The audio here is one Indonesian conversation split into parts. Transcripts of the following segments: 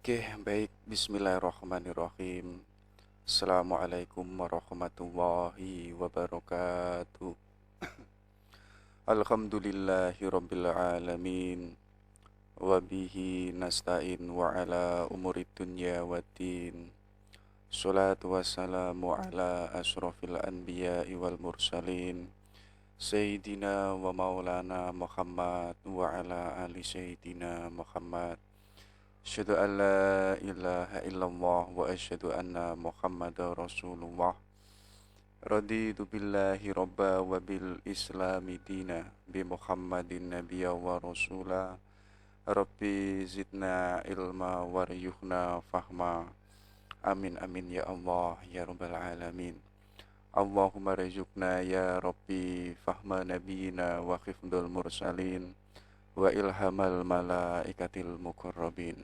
Oke, baik. Bismillahirrahmanirrahim. Assalamualaikum warahmatullahi wabarakatuh. Alhamdulillahi rabbil alamin. Wabihi nasta'in wa ala umurid dunya waddin. Salatu wassalamu ala asrafil anbiya'i wal mursalin. Sayyidina wa maulana Muhammad wa ala ali Sayyidina Muhammad. Asyhadu an la ilaha illallah wa asyhadu anna Muhammadar Rasulullah. Raditu billahi robba wa bil islami dina bi Muhammadin nabiyya wa rasula. Rabbi zidna ilma waryuhna fahma. Amin amin ya Allah ya rabbal alamin. Allahumma rizukna ya Rabbi fahma nabiyina wa khifdul mursalin wa ilhamal malaikatil muqarrabin.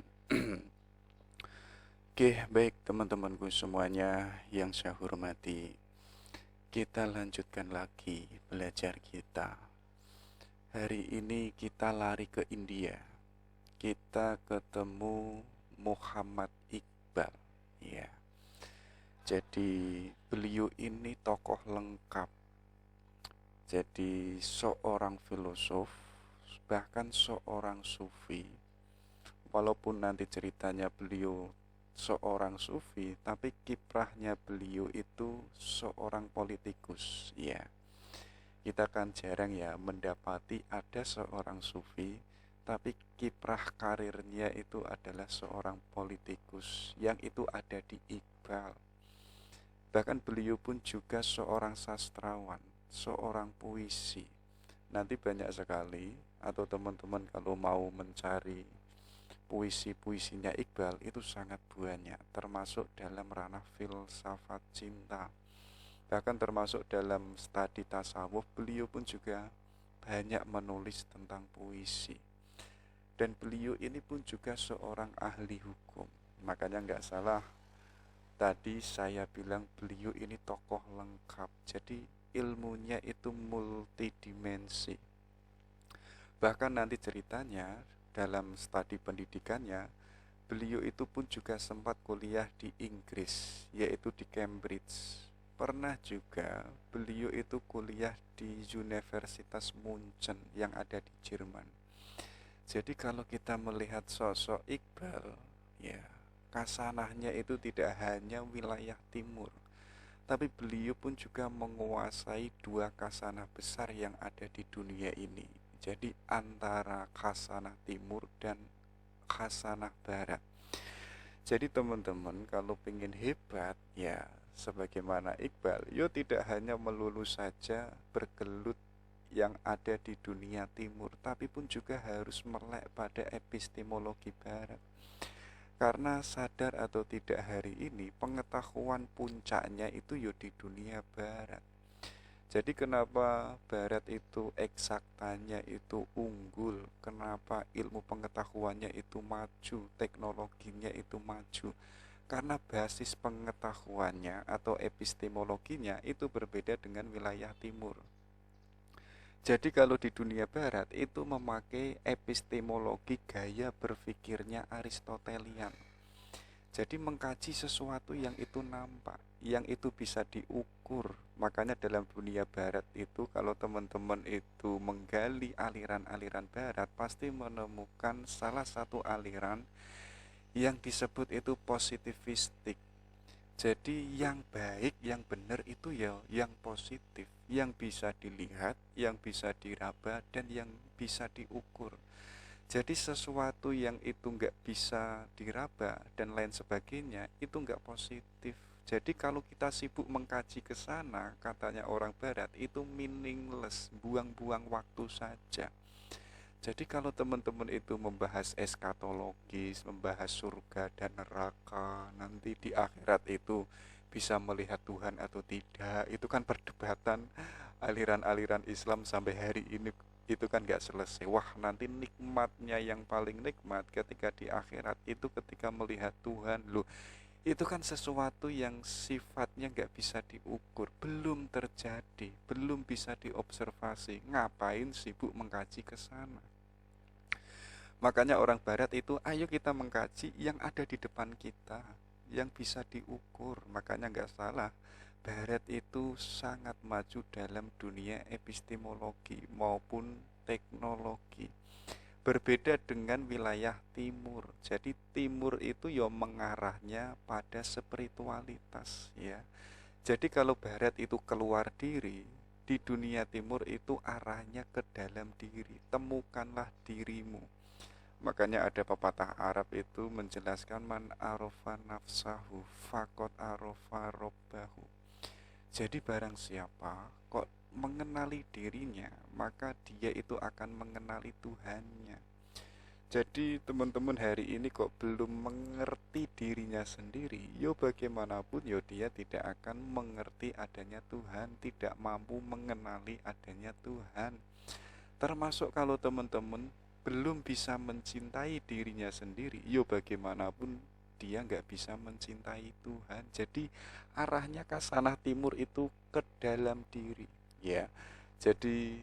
Oke, baik teman-temanku semuanya yang saya hormati. Kita lanjutkan lagi belajar kita. Hari ini kita lari ke India. Kita ketemu Muhammad Iqbal, ya. Jadi beliau ini tokoh lengkap. Jadi seorang filosof, bahkan seorang sufi. Walaupun nanti ceritanya beliau seorang sufi, tapi kiprahnya beliau itu seorang politikus, ya. Kita kan jarang ya mendapati ada seorang sufi, tapi kiprah karirnya itu adalah seorang politikus, yang itu ada di Iqbal. Bahkan beliau pun juga seorang sastrawan, seorang puisi. Nanti banyak sekali, atau teman-teman kalau mau mencari puisi-puisinya Iqbal itu sangat banyak, termasuk dalam ranah filsafat cinta. Bahkan termasuk dalam studi tasawuf, beliau pun juga banyak menulis tentang puisi. Dan beliau ini pun juga seorang ahli hukum. Makanya nggak salah tadi saya bilang beliau ini tokoh lengkap. Jadi ilmunya itu multidimensi. Bahkan nanti ceritanya dalam studi pendidikannya, beliau itu pun juga sempat kuliah di Inggris, yaitu di Cambridge. Pernah juga beliau itu kuliah di Universitas München yang ada di Jerman. Jadi kalau kita melihat sosok Iqbal, ya, kasanahnya itu tidak hanya wilayah timur, tapi beliau pun juga menguasai dua kasanah besar yang ada di dunia ini. Jadi antara khasanah timur dan khasanah barat. Jadi teman-teman kalau pengen hebat, ya sebagaimana Iqbal, yo tidak hanya melulu saja bergelut yang ada di dunia timur, tapi pun juga harus melek pada epistemologi barat. Karena sadar atau tidak hari ini, pengetahuan puncaknya itu yo di dunia barat. Jadi kenapa barat itu eksaktanya itu unggul, kenapa ilmu pengetahuannya itu maju, teknologinya itu maju? Karena basis pengetahuannya atau epistemologinya itu berbeda dengan wilayah timur. Jadi kalau di dunia barat itu memakai epistemologi gaya berpikirnya Aristotelian. Jadi mengkaji sesuatu yang itu nampak, yang itu bisa diukur. Makanya dalam dunia barat itu kalau teman-teman itu menggali aliran-aliran barat, pasti menemukan salah satu aliran yang disebut itu positivistik. Jadi yang baik, yang benar itu ya yang positif, yang bisa dilihat, yang bisa diraba, dan yang bisa diukur. Jadi sesuatu yang itu nggak bisa diraba dan lain sebagainya itu nggak positif. Jadi kalau kita sibuk mengkaji ke sana, katanya orang barat itu meaningless, buang-buang waktu saja. Jadi kalau teman-teman itu membahas eskatologis, membahas surga dan neraka, nanti di akhirat itu bisa melihat Tuhan atau tidak, itu kan perdebatan aliran-aliran Islam sampai hari ini itu kan gak selesai. Wah, nanti nikmatnya yang paling nikmat ketika di akhirat itu ketika melihat Tuhan. Loh, itu kan sesuatu yang sifatnya gak bisa diukur, belum terjadi, belum bisa diobservasi. Ngapain sibuk mengkaji ke sana? Makanya orang barat itu, ayo kita mengkaji yang ada di depan kita, yang bisa diukur. Makanya nggak salah, barat itu sangat maju dalam dunia epistemologi maupun teknologi. Berbeda dengan wilayah timur. Jadi timur itu ya mengarahnya pada spiritualitas ya. Jadi kalau barat itu keluar diri, di dunia timur itu arahnya ke dalam diri. Temukanlah dirimu. Makanya ada pepatah Arab itu menjelaskan man arofa nafsahu fakot arofa robbahu. Jadi barang siapa kok mengenali dirinya, maka dia itu akan mengenali Tuhannya. Jadi teman-teman hari ini kok belum mengerti dirinya sendiri, yo bagaimanapun yo dia tidak akan mengerti adanya Tuhan, tidak mampu mengenali adanya Tuhan. Termasuk kalau teman-teman belum bisa mencintai dirinya sendiri, yo bagaimanapun dia nggak bisa mencintai Tuhan. Jadi arahnya ke sana timur itu ke dalam diri, ya. Jadi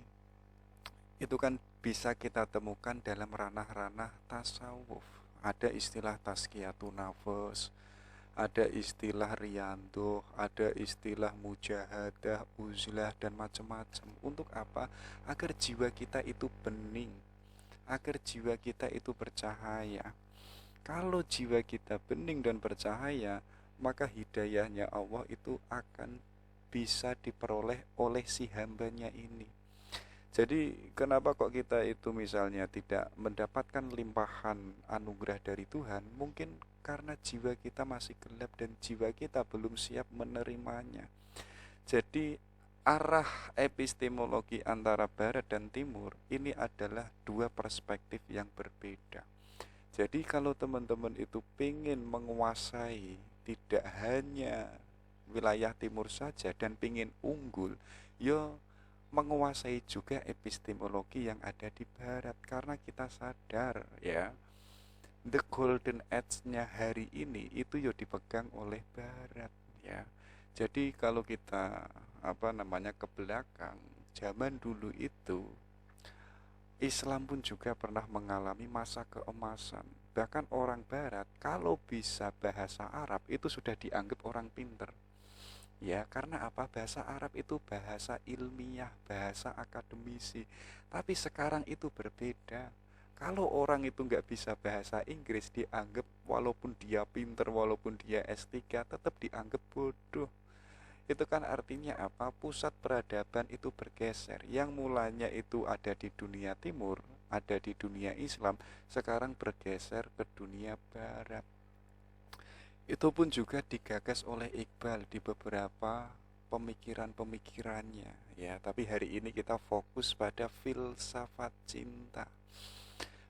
itu kan bisa kita temukan dalam ranah-ranah tasawuf. Ada istilah tazkiyatun nafs, ada istilah riyandoh, ada istilah mujahadah, uzlah, dan macam-macam. Untuk apa? Agar jiwa kita itu bening, agar jiwa kita itu bercahaya. Kalau jiwa kita bening dan bercahaya, maka hidayahnya Allah itu akan bisa diperoleh oleh si hambanya ini. Jadi kenapa kok kita itu misalnya tidak mendapatkan limpahan anugerah dari Tuhan? Mungkin karena jiwa kita masih gelap dan jiwa kita belum siap menerimanya. Jadi arah epistemologi antara barat dan timur ini adalah dua perspektif yang berbeda. Jadi kalau teman-teman itu ingin menguasai tidak hanya wilayah timur saja dan ingin unggul, yo menguasai juga epistemologi yang ada di barat, karena kita sadar ya, the golden age-nya hari ini itu yo dipegang oleh barat ya. Jadi kalau kita ke belakang, zaman dulu itu Islam pun juga pernah mengalami masa keemasan. Bahkan orang barat kalau bisa bahasa Arab itu sudah dianggap orang pinter. Ya, karena apa? Bahasa Arab itu bahasa ilmiah, bahasa akademisi. Tapi sekarang itu berbeda. Kalau orang itu nggak bisa bahasa Inggris, dianggap walaupun dia pinter, walaupun dia S3, tetap dianggap bodoh. Itu kan artinya apa? Pusat peradaban itu bergeser. Yang mulanya itu ada di dunia timur, ada di dunia Islam, sekarang bergeser ke dunia barat. Itu pun juga digagas oleh Iqbal di beberapa pemikiran-pemikirannya ya, tapi hari ini kita fokus pada filsafat cinta.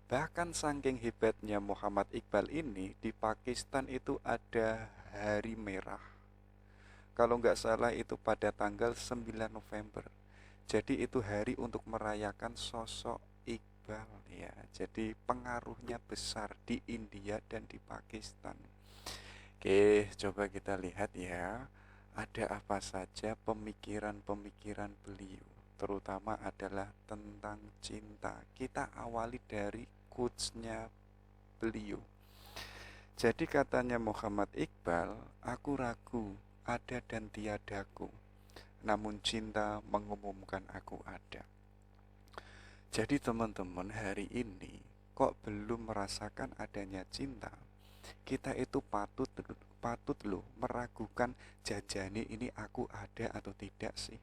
Bahkan saking hebatnya Muhammad Iqbal ini, di Pakistan itu ada hari merah. Kalau nggak salah itu pada tanggal 9 November. Jadi itu hari untuk merayakan sosok Iqbal ya. Jadi pengaruhnya besar di India dan di Pakistan. Oke, coba kita lihat ya. Ada apa saja pemikiran-pemikiran beliau, terutama adalah tentang cinta. Kita awali dari quotes-nya beliau. Jadi katanya Muhammad Iqbal, aku ragu, ada dan tiadaku, namun cinta mengumumkan aku ada. Jadi teman-teman hari ini kok belum merasakan adanya cinta, kita itu patut loh meragukan, jajane ini aku ada atau tidak sih.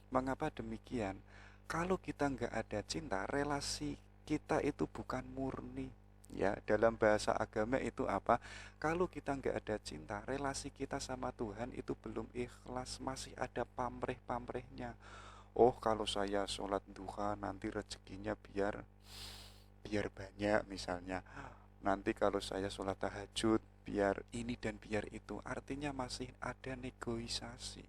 Mengapa demikian? Kalau kita nggak ada cinta, relasi kita itu bukan murni. Ya, dalam bahasa agama itu apa? Kalau kita nggak ada cinta, relasi kita sama Tuhan itu belum ikhlas, masih ada pamrih-pamrihnya. Oh, kalau saya sholat duha nanti rezekinya biar biar banyak misalnya. Nanti kalau saya sholat tahajud biar ini dan biar itu. Artinya masih ada negosiasi.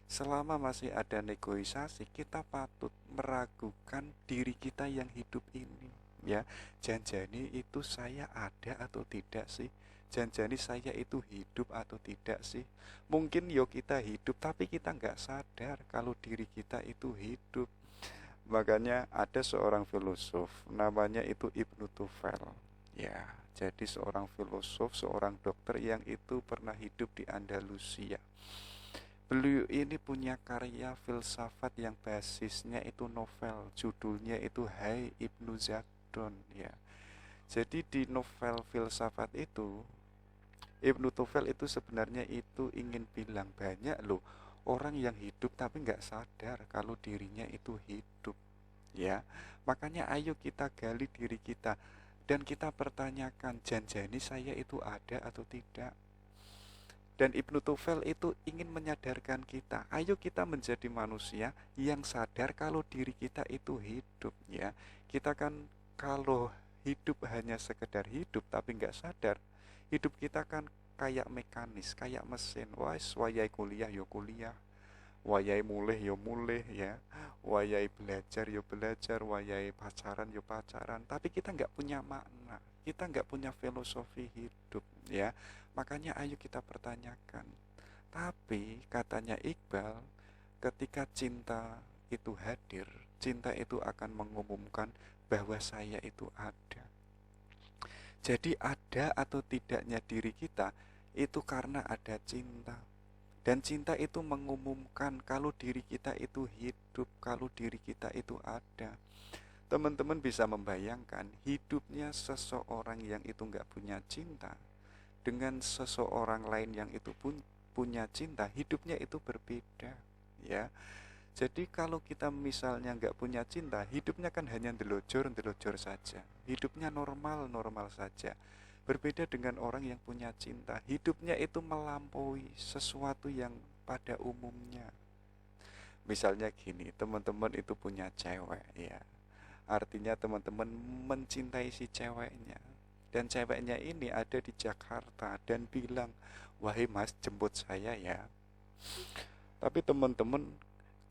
Selama masih ada negosiasi, kita patut meragukan diri kita yang hidup ini ya. Janjani itu saya ada atau tidak sih? Janjani saya itu hidup atau tidak sih? Mungkin yo kita hidup, tapi kita nggak sadar kalau diri kita itu hidup. Makanya ada seorang filosof namanya itu Ibnu Tufel. Ya, jadi seorang filosof, seorang dokter yang itu pernah hidup di Andalusia. Beliau ini punya karya filsafat yang basisnya itu novel, judulnya itu Hai Ibnu Zakdon ya. Jadi di novel filsafat itu Ibnu Tufel itu sebenarnya itu ingin bilang banyak loh orang yang hidup tapi nggak sadar kalau dirinya itu hidup ya. Makanya ayo kita gali diri kita dan kita pertanyakan janjani saya itu ada atau tidak. Dan Ibnu Tufel itu ingin menyadarkan kita, ayo kita menjadi manusia yang sadar kalau diri kita itu hidup ya. Kita kan kalau hidup hanya sekedar hidup tapi nggak sadar, hidup kita kan kayak mekanis, kayak mesin. Wah, wayai kuliah yo kuliah, wayai mulih yo mulih ya, wayai belajar yo belajar, wayai pacaran yo pacaran, tapi kita nggak punya makna, kita nggak punya filosofi hidup ya. Makanya ayo kita pertanyakan. Tapi katanya Iqbal, ketika cinta itu hadir, cinta itu akan mengumumkan bahwa saya itu ada. Jadi ada atau tidaknya diri kita itu karena ada cinta. Dan cinta itu mengumumkan kalau diri kita itu hidup, kalau diri kita itu ada. Teman-teman bisa membayangkan hidupnya seseorang yang itu nggak punya cinta dengan seseorang lain yang itu pun punya cinta, hidupnya itu berbeda ya. Jadi kalau kita misalnya nggak punya cinta, hidupnya kan hanya delojor saja, hidupnya normal saja. Berbeda dengan orang yang punya cinta, hidupnya itu melampaui sesuatu yang pada umumnya. Misalnya gini, teman-teman itu punya cewek ya, artinya teman-teman mencintai si ceweknya, dan ceweknya ini ada di Jakarta dan bilang, wahai mas jemput saya ya. Tapi teman-teman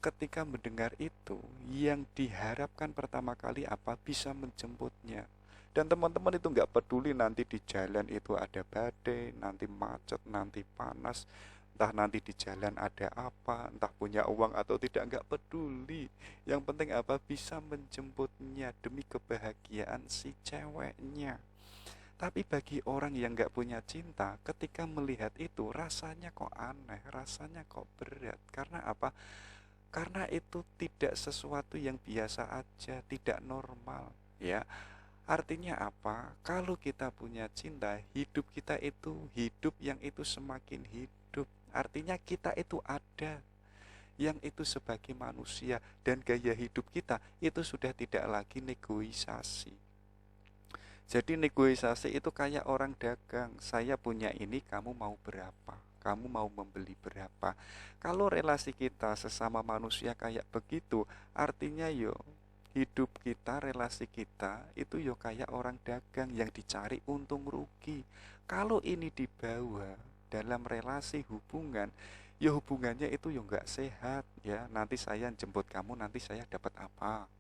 ketika mendengar itu, yang diharapkan pertama kali apa? Bisa menjemputnya. Dan teman-teman itu nggak peduli nanti di jalan itu ada badai, nanti macet, nanti panas, entah nanti di jalan ada apa, entah punya uang atau tidak, nggak peduli. Yang penting apa? Bisa menjemputnya demi kebahagiaan si ceweknya. Tapi bagi orang yang nggak punya cinta, ketika melihat itu rasanya kok aneh, rasanya kok berat. Karena apa? Karena itu tidak sesuatu yang biasa aja, tidak normal, ya. Artinya apa? Kalau kita punya cinta, hidup kita itu hidup yang itu semakin hidup. Artinya kita itu ada, yang itu sebagai manusia, dan gaya hidup kita itu sudah tidak lagi negosiasi. Jadi negosiasi itu kayak orang dagang, saya punya ini, kamu mau berapa? Kamu mau membeli berapa? Kalau relasi kita sesama manusia kayak begitu, artinya yo hidup kita, relasi kita itu yo kayak orang dagang yang dicari untung rugi. Kalau ini dibawa dalam relasi hubungan, ya hubungannya itu yo nggak sehat ya. Nanti saya jemput kamu, nanti saya dapat apa?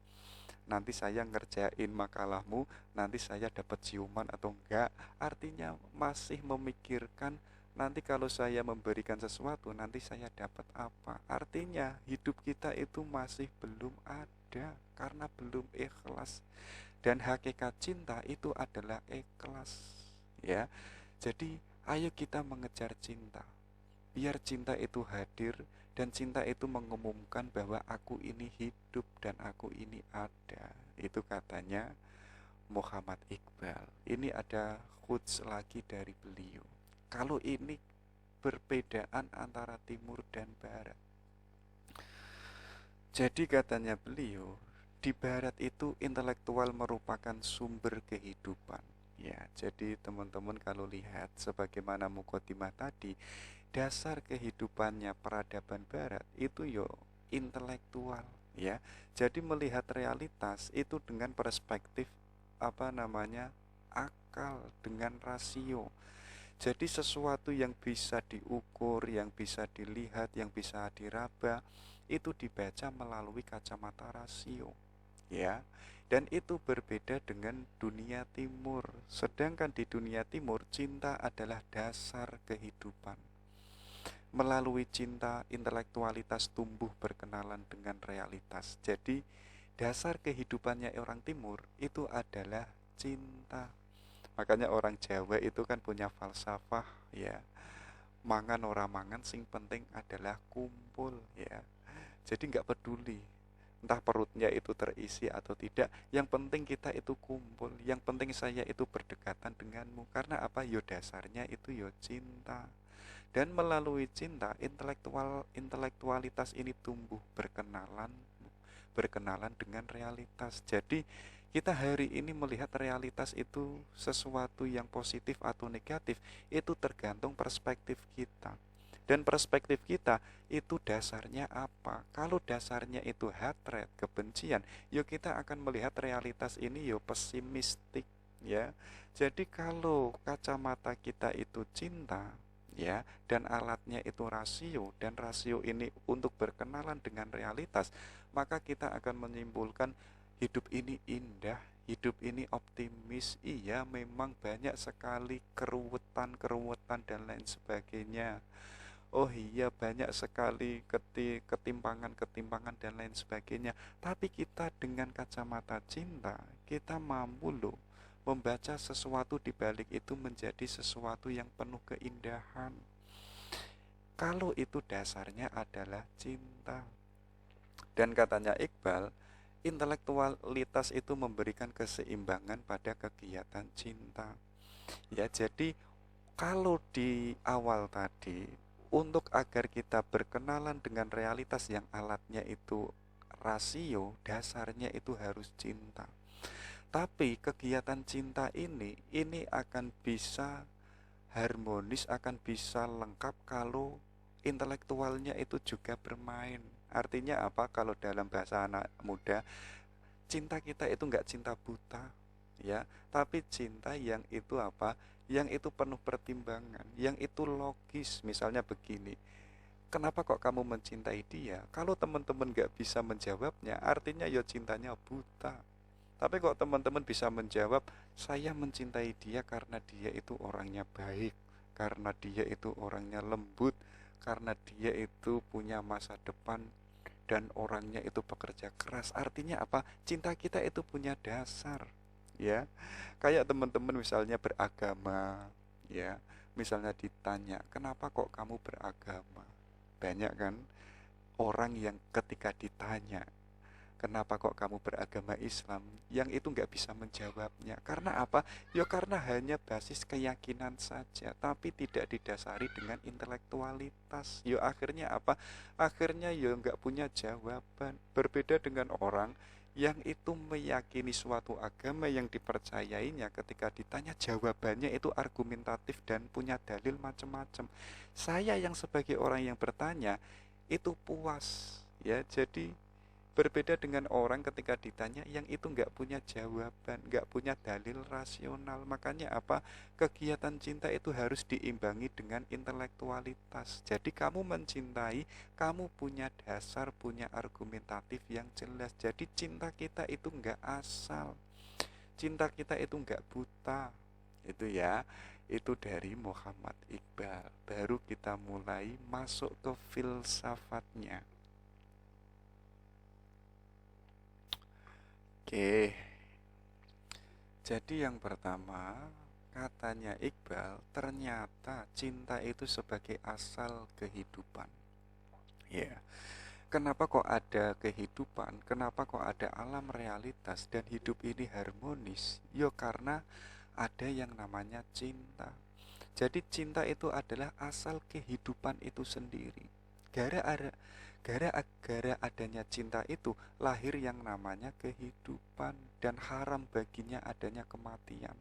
Nanti saya ngerjain makalahmu, nanti saya dapat ciuman atau enggak. Artinya masih memikirkan nanti kalau saya memberikan sesuatu, nanti saya dapat apa. Artinya hidup kita itu masih belum ada karena belum ikhlas. Dan hakikat cinta itu adalah ikhlas. Ya. Jadi ayo kita mengejar cinta. Biar cinta itu hadir dan cinta itu mengumumkan bahwa aku ini hidup dan aku ini ada. Itu katanya Muhammad Iqbal. Ini ada quotes lagi dari beliau. Kalau ini perbedaan antara timur dan barat. Jadi katanya beliau, di barat itu intelektual merupakan sumber kehidupan. Ya, jadi teman-teman kalau lihat sebagaimana mukadimah tadi, dasar kehidupannya peradaban barat itu yo intelektual ya. Jadi melihat realitas itu dengan perspektif apa namanya? Akal, dengan rasio. Jadi sesuatu yang bisa diukur, yang bisa dilihat, yang bisa diraba itu dibaca melalui kacamata rasio ya. Dan itu berbeda dengan dunia timur. Sedangkan di dunia timur cinta adalah dasar kehidupan. Melalui cinta, intelektualitas tumbuh berkenalan dengan realitas. Jadi Dasar kehidupannya orang timur itu adalah cinta. Makanya orang Jawa itu kan punya falsafah ya, mangan ora mangan sing penting adalah kumpul ya. Jadi nggak peduli entah perutnya itu terisi atau tidak, yang penting kita itu kumpul, yang penting saya itu berdekatan denganmu. Karena apa? Yo dasarnya itu yo cinta. Dan melalui cinta, intelektualitas ini tumbuh berkenalan dengan realitas. Jadi kita hari ini melihat realitas itu sesuatu yang positif atau negatif, itu tergantung perspektif kita. Dan perspektif kita itu dasarnya apa? Kalau dasarnya itu hatred, kebencian, yuk kita akan melihat realitas ini yuk pesimistik ya. Jadi kalau kacamata kita itu cinta ya, dan alatnya itu rasio, dan rasio ini untuk berkenalan dengan realitas, maka kita akan menyimpulkan hidup ini indah, hidup ini optimis. Iya, memang banyak sekali keruwetan dan lain sebagainya. Oh iya, banyak sekali ketimpangan dan lain sebagainya. Tapi kita dengan kacamata cinta, kita mampu loh membaca sesuatu di balik itu menjadi sesuatu yang penuh keindahan. Kalau itu dasarnya adalah cinta. Dan katanya Iqbal, intelektualitas itu memberikan keseimbangan pada kegiatan cinta. Ya, jadi kalau di awal tadi, untuk agar kita berkenalan dengan realitas yang alatnya itu rasio, dasarnya itu harus cinta. Tapi kegiatan cinta ini akan bisa harmonis, akan bisa lengkap kalau intelektualnya itu juga bermain. Artinya apa? Kalau dalam bahasa anak muda, cinta kita itu nggak cinta buta, ya, tapi cinta yang itu apa? Yang itu penuh pertimbangan, yang itu logis. Misalnya begini, kenapa kok kamu mencintai dia? Kalau teman-teman nggak bisa menjawabnya, artinya ya cintanya buta. Tapi kok teman-teman bisa menjawab, saya mencintai dia karena dia itu orangnya baik, karena dia itu orangnya lembut, karena dia itu punya masa depan, dan orangnya itu pekerja keras. Artinya apa? Cinta kita itu punya dasar, ya. Kayak teman-teman misalnya beragama, ya. Misalnya ditanya, kenapa kok kamu beragama? Banyak kan orang yang ketika ditanya, kenapa kok kamu beragama Islam, yang itu nggak bisa menjawabnya. Karena apa? Ya karena hanya basis keyakinan saja, tapi tidak didasari dengan intelektualitas. Ya akhirnya apa? Akhirnya ya nggak punya jawaban. Berbeda dengan orang yang itu meyakini suatu agama yang dipercayainya, ketika ditanya jawabannya itu argumentatif dan punya dalil macam-macam. Saya yang sebagai orang yang bertanya itu puas ya. Jadi berbeda dengan orang ketika ditanya yang itu nggak punya jawaban, nggak punya dalil rasional. Makanya apa? Kegiatan cinta itu harus diimbangi dengan intelektualitas. Jadi kamu mencintai, kamu punya dasar, punya argumentatif yang jelas. Jadi cinta kita itu nggak asal, cinta kita itu nggak buta. Itu ya, itu dari Muhammad Iqbal. Baru kita mulai masuk ke filsafatnya. Oke, jadi yang pertama, katanya Iqbal, ternyata cinta itu sebagai asal kehidupan. Ya, kenapa kok ada kehidupan? Kenapa kok ada alam realitas dan hidup ini harmonis? Yo karena ada yang namanya cinta. Jadi cinta itu adalah asal kehidupan itu sendiri. Gara gara adanya cinta itu lahir yang namanya kehidupan, dan haram baginya adanya kematian.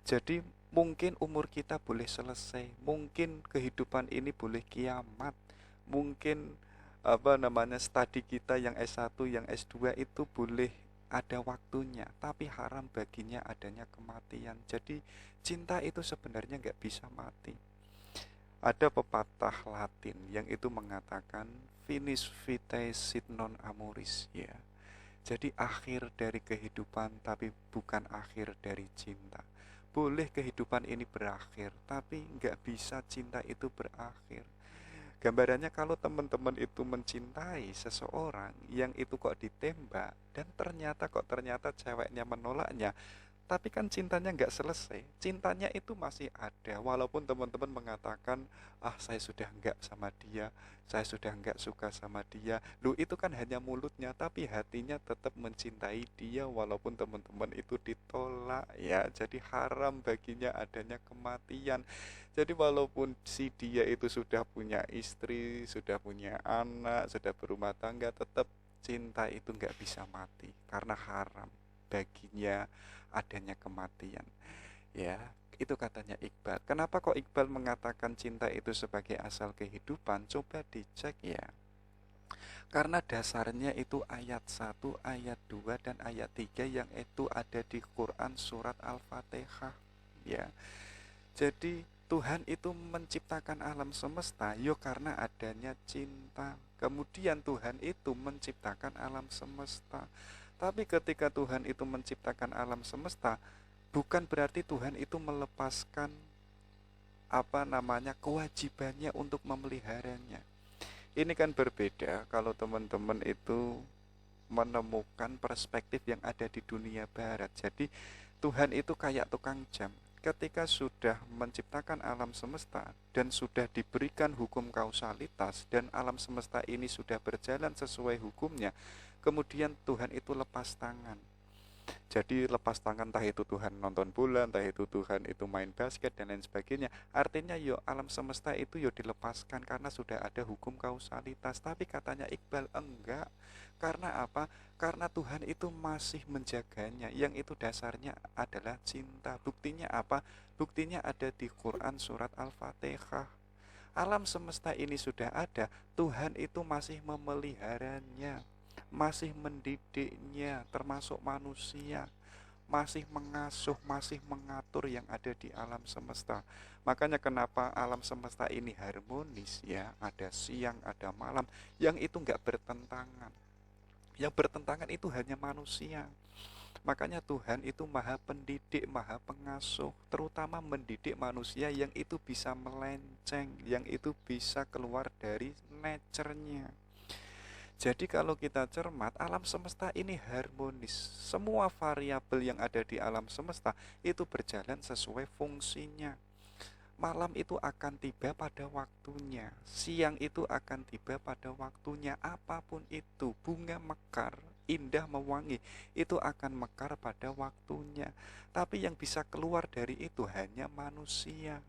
Jadi mungkin umur kita boleh selesai, mungkin kehidupan ini boleh kiamat, mungkin studi kita yang S1, yang S2 itu boleh ada waktunya, tapi haram baginya adanya kematian. Jadi cinta itu sebenarnya nggak bisa mati. Ada pepatah Latin yang itu mengatakan finis vitae sit non amoris, ya. Jadi akhir dari kehidupan tapi bukan akhir dari cinta. Boleh kehidupan ini berakhir, tapi nggak bisa cinta itu berakhir. Gambarannya kalau teman-teman itu mencintai seseorang yang itu kok ditembak dan ternyata ceweknya menolaknya, tapi kan cintanya nggak selesai. Cintanya itu masih ada. Walaupun teman-teman mengatakan, ah saya sudah nggak sama dia, saya sudah nggak suka sama dia. Loh itu kan hanya mulutnya, tapi hatinya tetap mencintai dia walaupun teman-teman itu ditolak ya. Jadi haram baginya adanya kematian. Jadi walaupun si dia itu sudah punya istri, sudah punya anak, sudah berumah tangga, tetap cinta itu nggak bisa mati karena haram baginya adanya kematian. Ya, itu katanya Iqbal. Kenapa kok Iqbal mengatakan cinta itu sebagai asal kehidupan? Coba dicek ya. Karena dasarnya itu ayat 1, ayat 2 dan ayat 3 yang itu ada di Quran surat Al-Fatihah. Ya. Jadi Tuhan itu menciptakan alam semesta yo karena adanya cinta. Kemudian Tuhan itu menciptakan alam semesta. Tapi ketika Tuhan itu menciptakan alam semesta, bukan berarti Tuhan itu melepaskan kewajibannya untuk memeliharanya. Ini kan berbeda kalau teman-teman itu menemukan perspektif yang ada di dunia barat. Jadi Tuhan itu kayak tukang jam. Ketika sudah menciptakan alam semesta dan sudah diberikan hukum kausalitas dan alam semesta ini sudah berjalan sesuai hukumnya, kemudian Tuhan itu lepas tangan. Jadi lepas tangan, entah itu Tuhan nonton bola, entah itu Tuhan itu main basket dan lain sebagainya. Artinya alam semesta itu dilepaskan karena sudah ada hukum kausalitas. Tapi katanya Iqbal enggak. Karena apa? Karena Tuhan itu masih menjaganya. Yang itu dasarnya adalah cinta. Buktinya apa? Buktinya ada di Quran surat Al-Fatihah. Alam semesta ini sudah ada, Tuhan itu masih memeliharanya, masih mendidiknya, termasuk manusia, masih mengasuh, masih mengatur yang ada di alam semesta. Makanya kenapa alam semesta ini harmonis ya, ada siang, ada malam, yang itu nggak bertentangan. Yang bertentangan itu hanya manusia. Makanya Tuhan itu maha pendidik, maha pengasuh, terutama mendidik manusia yang itu bisa melenceng, yang itu bisa keluar dari nature-nya. Jadi kalau kita cermat, alam semesta ini harmonis. Semua variabel yang ada di alam semesta itu berjalan sesuai fungsinya. Malam itu akan tiba pada waktunya, siang itu akan tiba pada waktunya. Apapun itu, bunga mekar, indah mewangi, itu akan mekar pada waktunya. Tapi yang bisa keluar dari itu hanya manusia.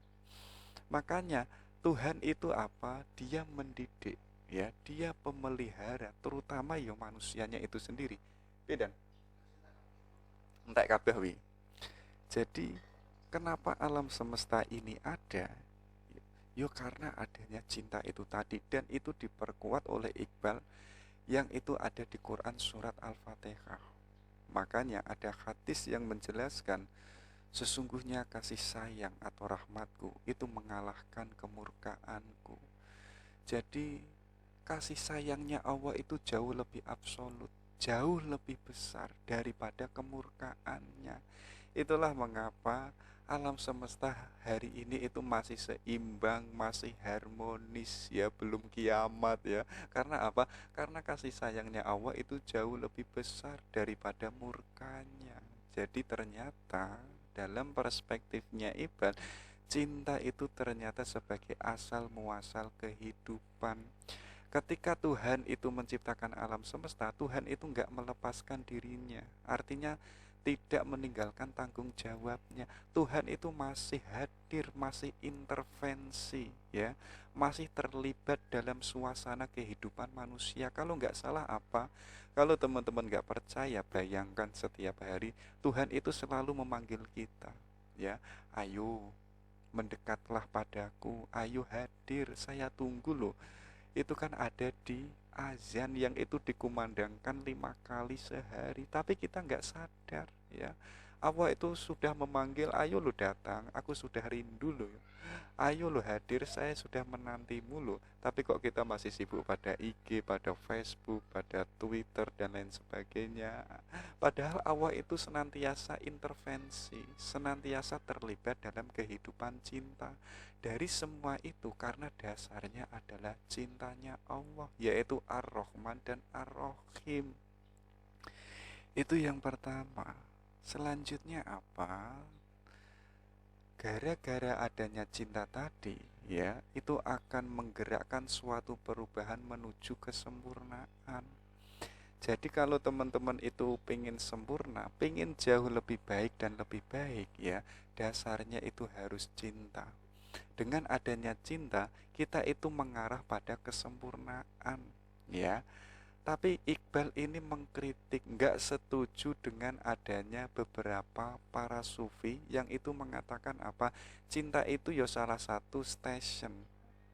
Makanya Tuhan itu apa? Dia mendidik, ya, dia pemelihara, terutama manusianya itu sendiri. Beda. Entek kabeh wi. Jadi kenapa alam semesta ini ada? Karena adanya cinta itu tadi, dan itu diperkuat oleh Iqbal yang itu ada di Quran surat Al-Fatihah. Makanya ada hadis yang menjelaskan sesungguhnya kasih sayang atau rahmatku itu mengalahkan kemurkaanku. Jadi kasih sayangnya Allah itu jauh lebih absolut, jauh lebih besar daripada kemurkaannya. Itulah mengapa alam semesta hari ini itu masih seimbang, masih harmonis ya, belum kiamat ya. Karena apa? Karena kasih sayangnya Allah itu jauh lebih besar daripada murkanya. Jadi ternyata dalam perspektifnya Iqbal, cinta itu ternyata sebagai asal muasal kehidupan. Ketika Tuhan itu menciptakan alam semesta, Tuhan itu nggak melepaskan dirinya. Artinya tidak meninggalkan tanggung jawabnya. Tuhan itu masih hadir, masih intervensi, ya, masih terlibat dalam suasana kehidupan manusia. Kalau nggak salah apa? Kalau teman-teman nggak percaya, bayangkan setiap hari Tuhan itu selalu memanggil kita, ya, ayo mendekatlah padaku, ayo hadir, saya tunggu loh. Itu kan ada di azan yang itu dikumandangkan 5 kali sehari, tapi kita nggak sadar ya. Allah itu sudah memanggil, ayo lu datang, aku sudah rindu lo. Ayo lo hadir, saya sudah menantimu lo. Tapi kok kita masih sibuk pada IG, pada Facebook, pada Twitter dan lain sebagainya. Padahal Allah itu senantiasa intervensi, senantiasa terlibat dalam kehidupan cinta. Dari semua itu karena dasarnya adalah cintanya Allah, yaitu Ar-Rahman dan Ar-Rahim. Itu yang pertama. Selanjutnya apa? Gara-gara adanya cinta tadi, ya, itu akan menggerakkan suatu perubahan menuju kesempurnaan. Jadi kalau teman-teman itu pengen sempurna, pengen jauh lebih baik dan lebih baik, ya, dasarnya itu harus cinta. Dengan adanya cinta, kita itu mengarah pada kesempurnaan, ya. Tapi Iqbal ini mengkritik, nggak setuju dengan adanya beberapa para sufi yang itu mengatakan apa? Cinta itu ya salah satu station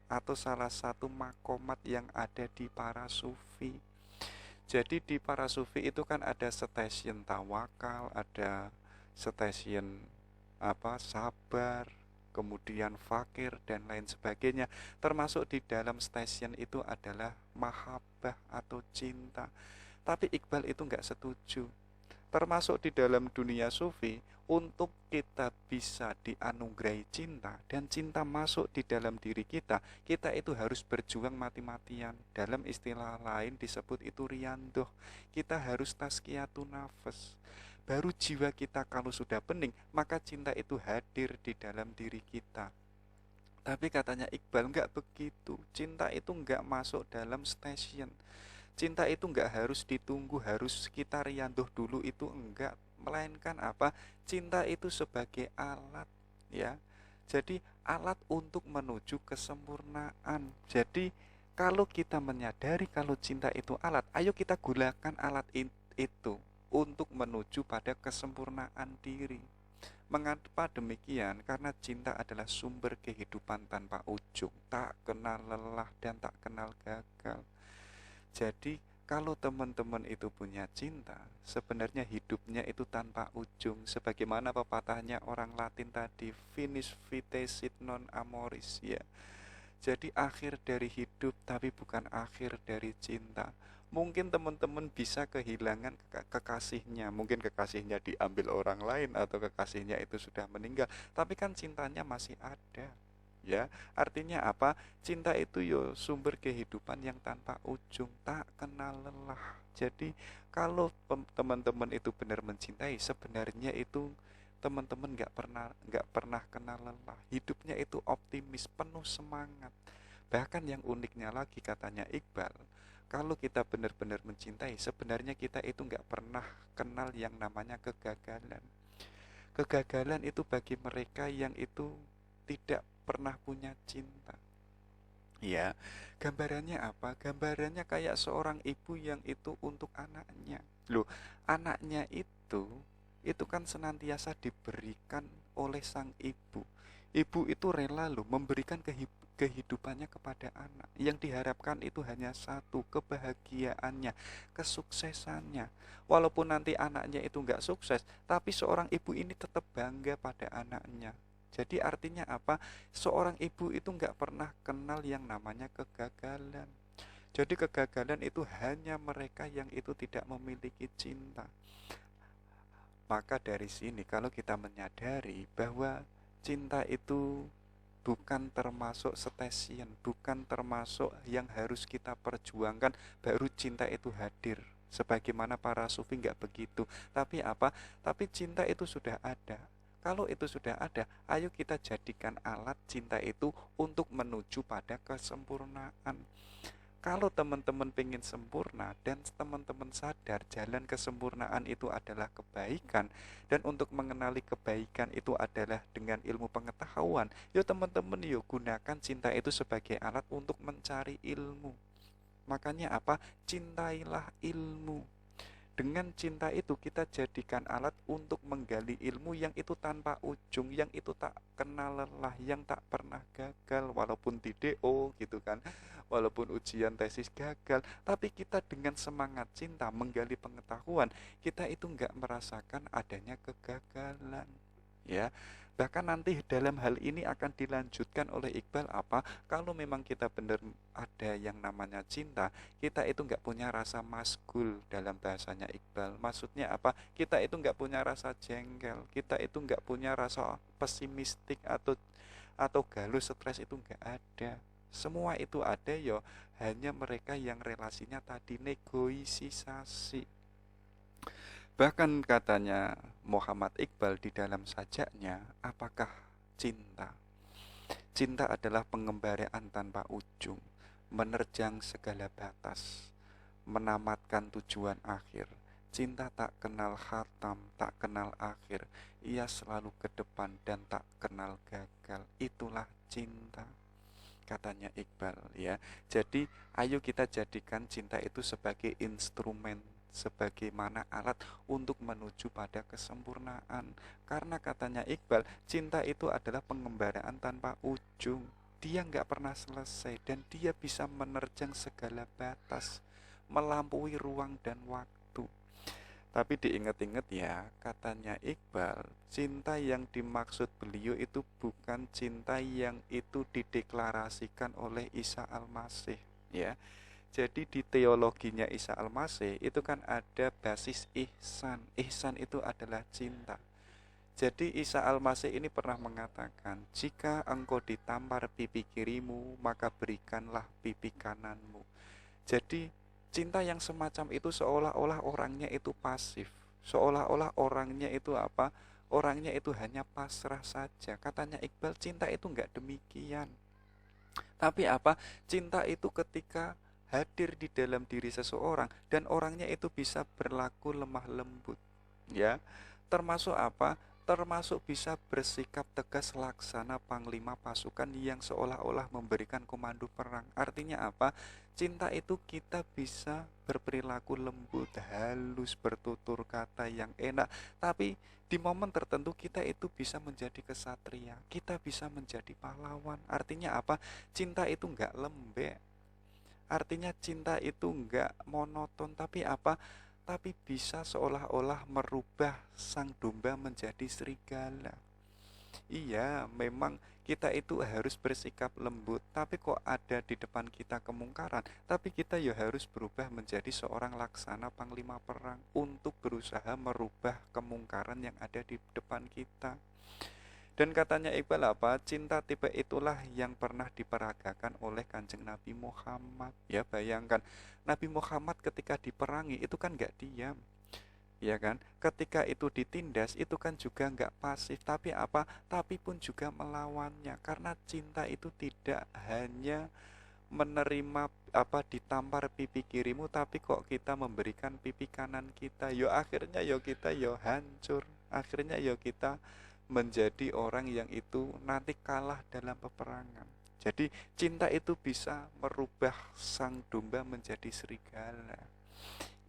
atau salah satu makomat yang ada di para sufi. Jadi di para sufi itu kan ada stasiun tawakal, ada stasiun sabar, kemudian fakir dan lain sebagainya. Termasuk di dalam stasiun itu adalah mahabbah atau cinta. Tapi Iqbal itu nggak setuju. Termasuk di dalam dunia sufi, untuk kita bisa dianugerahi cinta dan cinta masuk di dalam diri kita, kita itu harus berjuang mati-matian. Dalam istilah lain disebut itu riyandoh. Kita harus tazkiyatun nafas. Baru jiwa kita kalau sudah bening, maka cinta itu hadir di dalam diri kita. Tapi katanya Iqbal nggak begitu. Cinta itu nggak masuk dalam stasiun. Cinta itu nggak harus ditunggu, harus kita rianduh dulu, itu enggak. Melainkan apa? Cinta itu sebagai alat, ya. Jadi alat untuk menuju kesempurnaan. Jadi kalau kita menyadari kalau cinta itu alat, ayo kita gunakan alat itu untuk menuju pada kesempurnaan diri. Mengapa demikian? Karena cinta adalah sumber kehidupan tanpa ujung, tak kenal lelah dan tak kenal gagal. Jadi kalau teman-teman itu punya cinta, sebenarnya hidupnya itu tanpa ujung. Sebagaimana pepatahnya orang Latin tadi, finis vitae sit non amoris, ya. Jadi akhir dari hidup tapi bukan akhir dari cinta. Mungkin teman-teman bisa kehilangan kekasihnya, mungkin kekasihnya diambil orang lain atau kekasihnya itu sudah meninggal, tapi kan cintanya masih ada. Ya, artinya apa? Cinta itu yo sumber kehidupan yang tanpa ujung, tak kenal lelah. Jadi kalau teman-teman itu benar mencintai, sebenarnya itu teman-teman nggak pernah kenal lelah. Hidupnya itu optimis, penuh semangat. Bahkan yang uniknya lagi katanya Iqbal, kalau kita benar-benar mencintai, sebenarnya kita itu nggak pernah kenal yang namanya kegagalan. Kegagalan itu bagi mereka yang itu tidak pernah punya cinta. Ya, gambarannya apa? Gambarannya kayak seorang ibu yang itu untuk anaknya. Loh, anaknya itu kan senantiasa diberikan oleh sang ibu. Ibu itu rela loh memberikan kehidupannya kepada anak. Yang diharapkan itu hanya satu, kebahagiaannya, kesuksesannya. Walaupun nanti anaknya itu nggak sukses, tapi seorang ibu ini tetap bangga pada anaknya. Jadi artinya apa? Seorang ibu itu nggak pernah kenal yang namanya kegagalan. Jadi kegagalan itu hanya mereka yang itu tidak memiliki cinta. Maka dari sini kalau kita menyadari bahwa cinta itu bukan termasuk stasiun, bukan termasuk yang harus kita perjuangkan baru cinta itu hadir. Sebagaimana para sufi nggak begitu. Tapi apa? Tapi cinta itu sudah ada. Kalau itu sudah ada, ayo kita jadikan alat cinta itu untuk menuju pada kesempurnaan. Kalau teman-teman pengen sempurna dan teman-teman sadar jalan kesempurnaan itu adalah kebaikan, dan untuk mengenali kebaikan itu adalah dengan ilmu pengetahuan, yuk teman-teman yuk gunakan cinta itu sebagai alat untuk mencari ilmu. Makanya apa? Cintailah ilmu. dengan cinta itu kita jadikan alat untuk menggali ilmu yang itu tanpa ujung, yang itu tak kenal lelah, yang tak pernah gagal, walaupun di DO gitu kan, walaupun ujian tesis gagal, tapi kita dengan semangat cinta menggali pengetahuan, kita itu nggak merasakan adanya kegagalan, ya. Bahkan nanti dalam hal ini akan dilanjutkan oleh Iqbal apa? Kalau memang kita benar ada yang namanya cinta, kita itu nggak punya rasa masgul dalam bahasanya Iqbal. Maksudnya apa? Kita itu nggak punya rasa jengkel, kita itu nggak punya rasa pesimistik atau galau stres, itu nggak ada. Semua itu ada yo, hanya mereka yang relasinya tadi negosiasi. Bahkan katanya Muhammad Iqbal di dalam sajaknya, apakah cinta? Cinta adalah pengembalian tanpa ujung, menerjang segala batas, menamatkan tujuan akhir. Cinta tak kenal khatam, tak kenal akhir. Ia selalu ke depan dan tak kenal gagal. Itulah cinta, katanya Iqbal, ya. Jadi ayo kita jadikan cinta itu sebagai instrumen, sebagaimana alat untuk menuju pada kesempurnaan. Karena katanya Iqbal, cinta itu adalah pengembaraan tanpa ujung. Dia nggak pernah selesai dan dia bisa menerjang segala batas, melampaui ruang dan waktu. Tapi diingat-ingat ya, katanya Iqbal, cinta yang dimaksud beliau itu bukan cinta yang itu dideklarasikan oleh Isa Al-Masih, ya. Jadi di teologinya Isa Al-Masih itu kan ada basis ihsan. Ihsan itu adalah cinta. Jadi Isa Al-Masih ini pernah mengatakan, jika engkau ditampar pipi kirimu, maka berikanlah pipi kananmu. Jadi cinta yang semacam itu seolah-olah orangnya itu pasif, seolah-olah orangnya itu apa? Orangnya itu hanya pasrah saja. Katanya Iqbal, cinta itu enggak demikian. Tapi apa? Cinta itu ketika hadir di dalam diri seseorang dan orangnya itu bisa berlaku lemah lembut, ya. Termasuk apa? Termasuk bisa bersikap tegas laksana panglima pasukan yang seolah-olah memberikan komando perang. Artinya apa? Cinta itu kita bisa berperilaku lembut, halus, bertutur kata yang enak, tapi di momen tertentu kita itu bisa menjadi kesatria, kita bisa menjadi pahlawan. Artinya apa? Cinta itu enggak lembek. Artinya cinta itu enggak monoton, tapi apa? Tapi bisa seolah-olah merubah sang domba menjadi serigala. Iya, memang kita itu harus bersikap lembut, tapi kok ada di depan kita kemungkaran, tapi kita ya harus berubah menjadi seorang laksana panglima perang untuk berusaha merubah kemungkaran yang ada di depan kita. Dan katanya Iqbal apa? Cinta tipe itulah yang pernah diperagakan oleh Kanjeng Nabi Muhammad. Ya bayangkan, Nabi Muhammad ketika diperangi itu kan gak diam, ya kan? Ketika itu ditindas itu kan juga nggak pasif, tapi apa? Tapi pun juga melawannya, karena cinta itu tidak hanya menerima apa ditampar pipi kirimu, tapi kok kita memberikan pipi kanan kita. Yo akhirnya yo kita yo hancur. Akhirnya yo kita menjadi orang yang itu nanti kalah dalam peperangan. Jadi cinta itu bisa merubah sang domba menjadi serigala.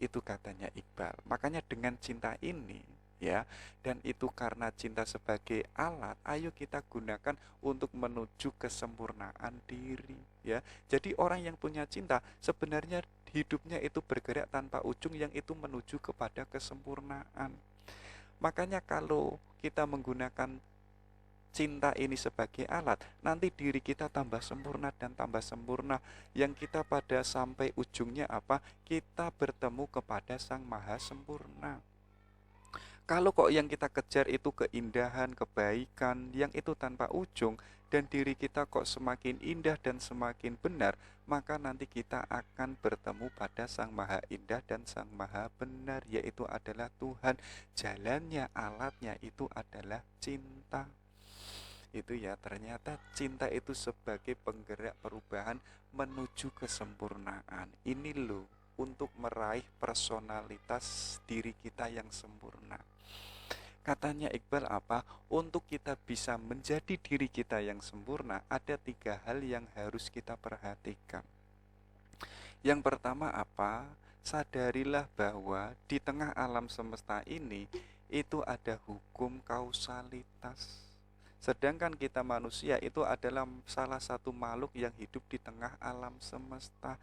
Itu katanya Iqbal. Makanya dengan cinta ini, ya, dan itu karena cinta sebagai alat, ayo kita gunakan untuk menuju kesempurnaan diri, ya. Jadi orang yang punya cinta sebenarnya hidupnya itu bergerak tanpa ujung, yang itu menuju kepada kesempurnaan. Makanya kalau kita menggunakan cinta ini sebagai alat, nanti diri kita tambah sempurna dan tambah sempurna, yang kita pada sampai ujungnya apa? Kita bertemu kepada Sang Maha Sempurna. Kalau kok yang kita kejar itu keindahan, kebaikan, yang itu tanpa ujung, dan diri kita kok semakin indah dan semakin benar, maka nanti kita akan bertemu pada Sang Maha Indah dan Sang Maha Benar, yaitu adalah Tuhan. Jalannya, alatnya itu adalah cinta. Itu ya, ternyata cinta itu sebagai penggerak perubahan menuju kesempurnaan. Ini loh, untuk meraih personalitas diri kita yang sempurna. Katanya Iqbal apa? Untuk kita bisa menjadi diri kita yang sempurna, ada 3 hal yang harus kita perhatikan. Yang pertama apa? sadarilah bahwa di tengah alam semesta ini itu ada hukum kausalitas. Sedangkan kita manusia itu adalah salah satu makhluk yang hidup di tengah alam semesta.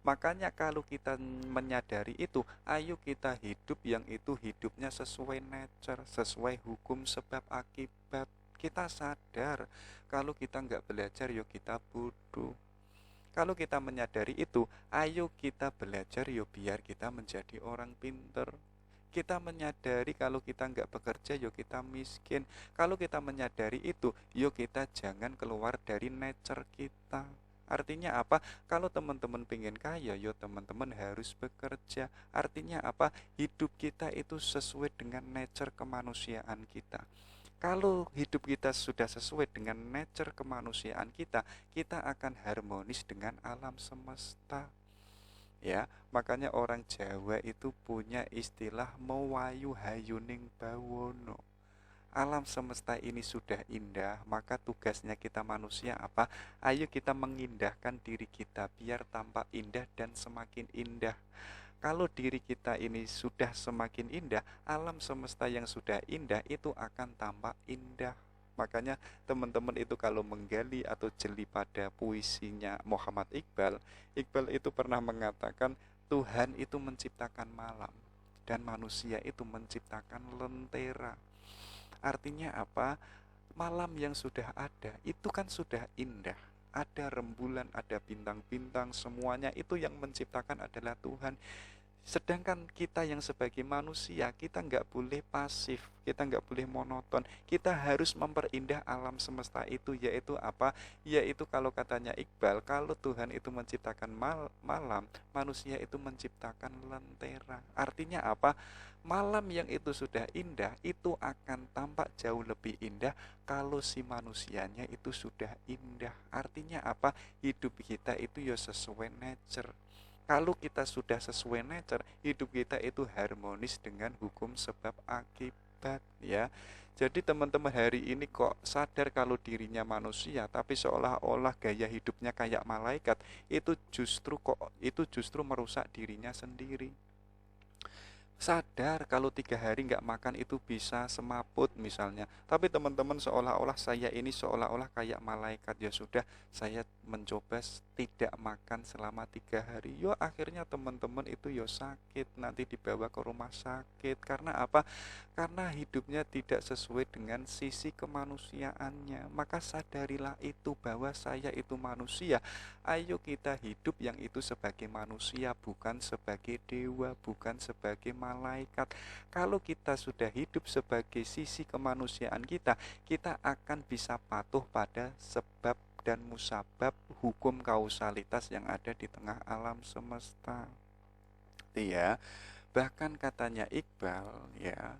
Makanya kalau kita menyadari itu, ayo kita hidup yang itu hidupnya sesuai nature, sesuai hukum sebab akibat. Kita sadar kalau kita nggak belajar, yuk kita bodoh. Kalau kita menyadari itu, ayo kita belajar yuk biar kita menjadi orang pinter. Kita menyadari kalau kita nggak bekerja, yuk kita miskin. Kalau kita menyadari itu, yuk kita jangan keluar dari nature kita. Artinya apa? Kalau teman-teman pengen kaya, yo teman-teman harus bekerja. Artinya apa? Hidup kita itu sesuai dengan nature kemanusiaan kita. Kalau hidup kita sudah sesuai dengan nature kemanusiaan kita, kita akan harmonis dengan alam semesta. Ya, makanya orang Jawa itu punya istilah mewayu hayuning bawono. Alam semesta ini sudah indah, maka tugasnya kita manusia apa? Ayo kita mengindahkan diri kita biar tampak indah dan semakin indah. Kalau diri kita ini sudah semakin indah, alam semesta yang sudah indah itu akan tampak indah. Makanya teman-teman itu kalau menggali atau jeli pada puisinya Muhammad Iqbal, Iqbal itu pernah mengatakan Tuhan itu menciptakan malam dan manusia itu menciptakan lentera. Artinya apa? Malam yang sudah ada itu kan sudah indah. Ada rembulan, ada bintang-bintang, semuanya itu yang menciptakan adalah Tuhan. Sedangkan kita yang sebagai manusia, kita nggak boleh pasif, kita nggak boleh monoton. Kita harus memperindah alam semesta itu, yaitu apa? Yaitu kalau katanya Iqbal, kalau Tuhan itu menciptakan malam, manusia itu menciptakan lentera. Artinya apa? Malam yang itu sudah indah, itu akan tampak jauh lebih indah kalau si manusianya itu sudah indah. Artinya apa? Hidup kita itu ya sesuai nature. Kalau kita sudah sesuai nature, hidup kita itu harmonis dengan hukum sebab akibat, ya. Jadi teman-teman hari ini kok sadar kalau dirinya manusia, tapi seolah-olah gaya hidupnya kayak malaikat, itu justru merusak dirinya sendiri. Sadar kalau 3 hari nggak makan itu bisa semaput misalnya, tapi teman-teman seolah-olah saya ini seolah-olah kayak malaikat. Ya sudah, saya mencoba tidak makan selama 3 hari, yo akhirnya teman-teman itu yo sakit, nanti dibawa ke rumah sakit. Karena apa? Karena hidupnya tidak sesuai dengan sisi kemanusiaannya. Maka sadarilah itu bahwa saya itu manusia. Ayo kita hidup yang itu sebagai manusia, bukan sebagai dewa, bukan sebagai malaikat. Kalau kita sudah hidup sebagai sisi kemanusiaan kita, kita akan bisa patuh pada sebab dan musabab hukum kausalitas yang ada di tengah alam semesta. Ya, bahkan katanya Iqbal, ya,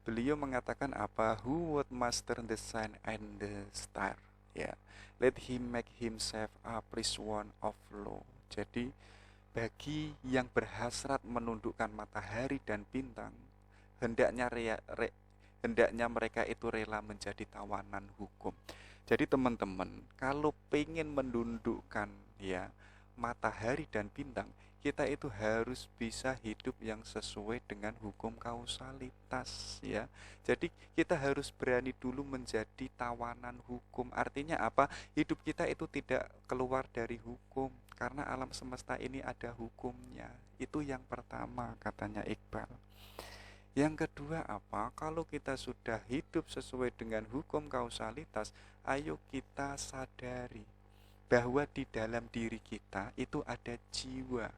beliau mengatakan apa? Who would master the sun and the star? Ya, let him make himself a prisoner of law. Jadi bagi yang berhasrat menundukkan matahari dan bintang, hendaknya hendaknya mereka itu rela menjadi tawanan hukum. Jadi teman-teman, kalau pengen menundukkan ya matahari dan bintang, kita itu harus bisa hidup yang sesuai dengan hukum kausalitas, ya. Jadi kita harus berani dulu menjadi tawanan hukum. Artinya apa? Hidup kita itu tidak keluar dari hukum, karena alam semesta ini ada hukumnya. Itu yang pertama katanya Iqbal. Yang kedua apa? Kalau kita sudah hidup sesuai dengan hukum kausalitas, ayo kita sadari bahwa di dalam diri kita itu ada jiwa.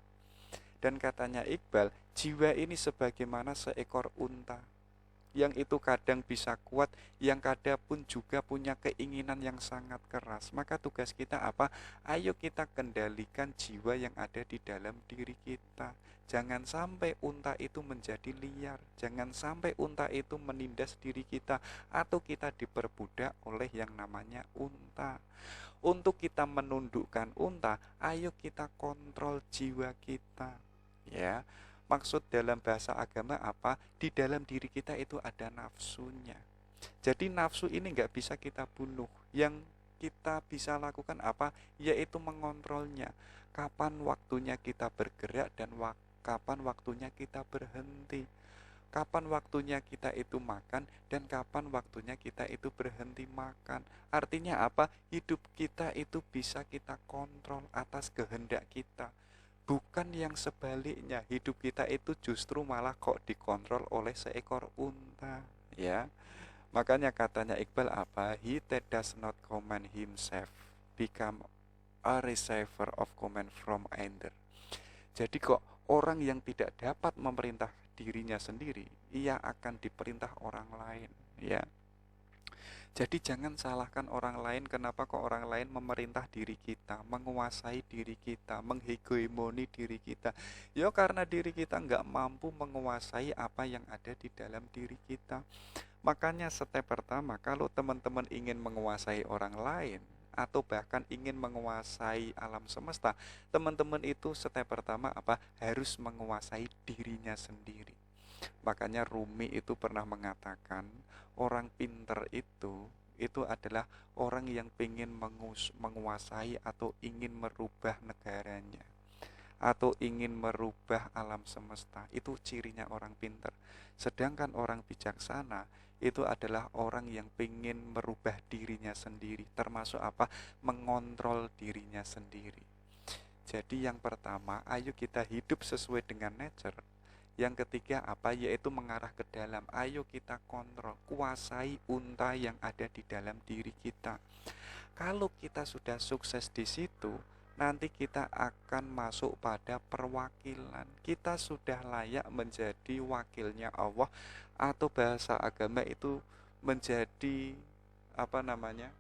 Dan katanya Iqbal, jiwa ini sebagaimana seekor unta, yang itu kadang bisa kuat, yang kadang pun juga punya keinginan yang sangat keras. Maka tugas kita apa? Ayo kita kendalikan jiwa yang ada di dalam diri kita. Jangan sampai unta itu menjadi liar, jangan sampai unta itu menindas diri kita, atau kita diperbudak oleh yang namanya unta. Untuk kita menundukkan unta, ayo kita kontrol jiwa kita, ya. Maksud dalam bahasa agama apa? Di dalam diri kita itu ada nafsunya. Jadi nafsu ini nggak bisa kita bunuh. Yang kita bisa lakukan apa? Yaitu mengontrolnya. Kapan waktunya kita bergerak dan kapan waktunya kita berhenti, kapan waktunya kita itu makan, dan kapan waktunya kita itu berhenti makan. Artinya apa? Hidup kita itu bisa kita kontrol atas kehendak kita. Bukan yang sebaliknya, hidup kita itu justru malah kok dikontrol oleh seekor unta, ya. Makanya katanya Iqbal apa? He that does not command himself become a receiver of command from another. Jadi kok orang yang tidak dapat memerintah dirinya sendiri, ia akan diperintah orang lain, ya. Jadi jangan salahkan orang lain, kenapa kok orang lain memerintah diri kita, menguasai diri kita, menghegemoni diri kita. Ya karena diri kita nggak mampu menguasai apa yang ada di dalam diri kita. Makanya step pertama, kalau teman-teman ingin menguasai orang lain, atau bahkan ingin menguasai alam semesta, teman-teman itu step pertama apa? Harus menguasai dirinya sendiri. Makanya Rumi itu pernah mengatakan, orang pinter itu adalah orang yang ingin menguasai atau ingin merubah negaranya, atau ingin merubah alam semesta. Itu cirinya orang pinter. Sedangkan orang bijaksana itu adalah orang yang ingin merubah dirinya sendiri, termasuk apa? Mengontrol dirinya sendiri. Jadi yang pertama, ayo kita hidup sesuai dengan nature. Yang ketiga apa? Yaitu mengarah ke dalam. Ayo kita kontrol, kuasai unta yang ada di dalam diri kita. Kalau kita sudah sukses di situ, nanti kita akan masuk pada perwakilan. Kita sudah layak menjadi wakilnya Allah, atau bahasa agama itu menjadi apa namanya?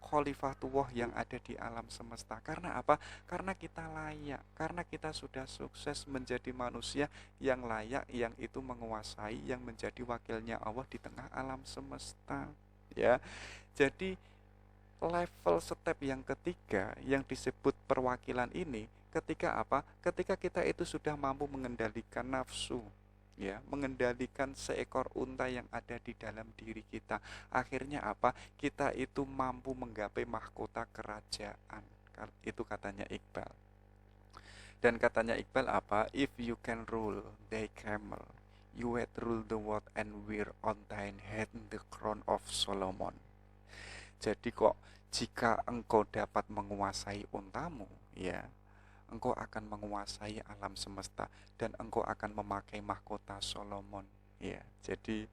Khalifatullah yang ada di alam semesta. Karena apa? Karena kita layak, karena kita sudah sukses menjadi manusia yang layak, yang itu menguasai, yang menjadi wakilnya Allah di tengah alam semesta, ya. Jadi level step yang ketiga yang disebut perwakilan ini, ketika apa? Ketika kita itu sudah mampu mengendalikan nafsu, ya, mengendalikan seekor unta yang ada di dalam diri kita. Akhirnya apa? Kita itu mampu menggapai mahkota kerajaan. Itu katanya Iqbal. Dan katanya Iqbal apa? If you can rule thy camel, you had rule the world and wear on thine head the crown of Solomon. Jadi kok jika engkau dapat menguasai untamu, ya, engkau akan menguasai alam semesta dan engkau akan memakai mahkota Solomon, ya. Jadi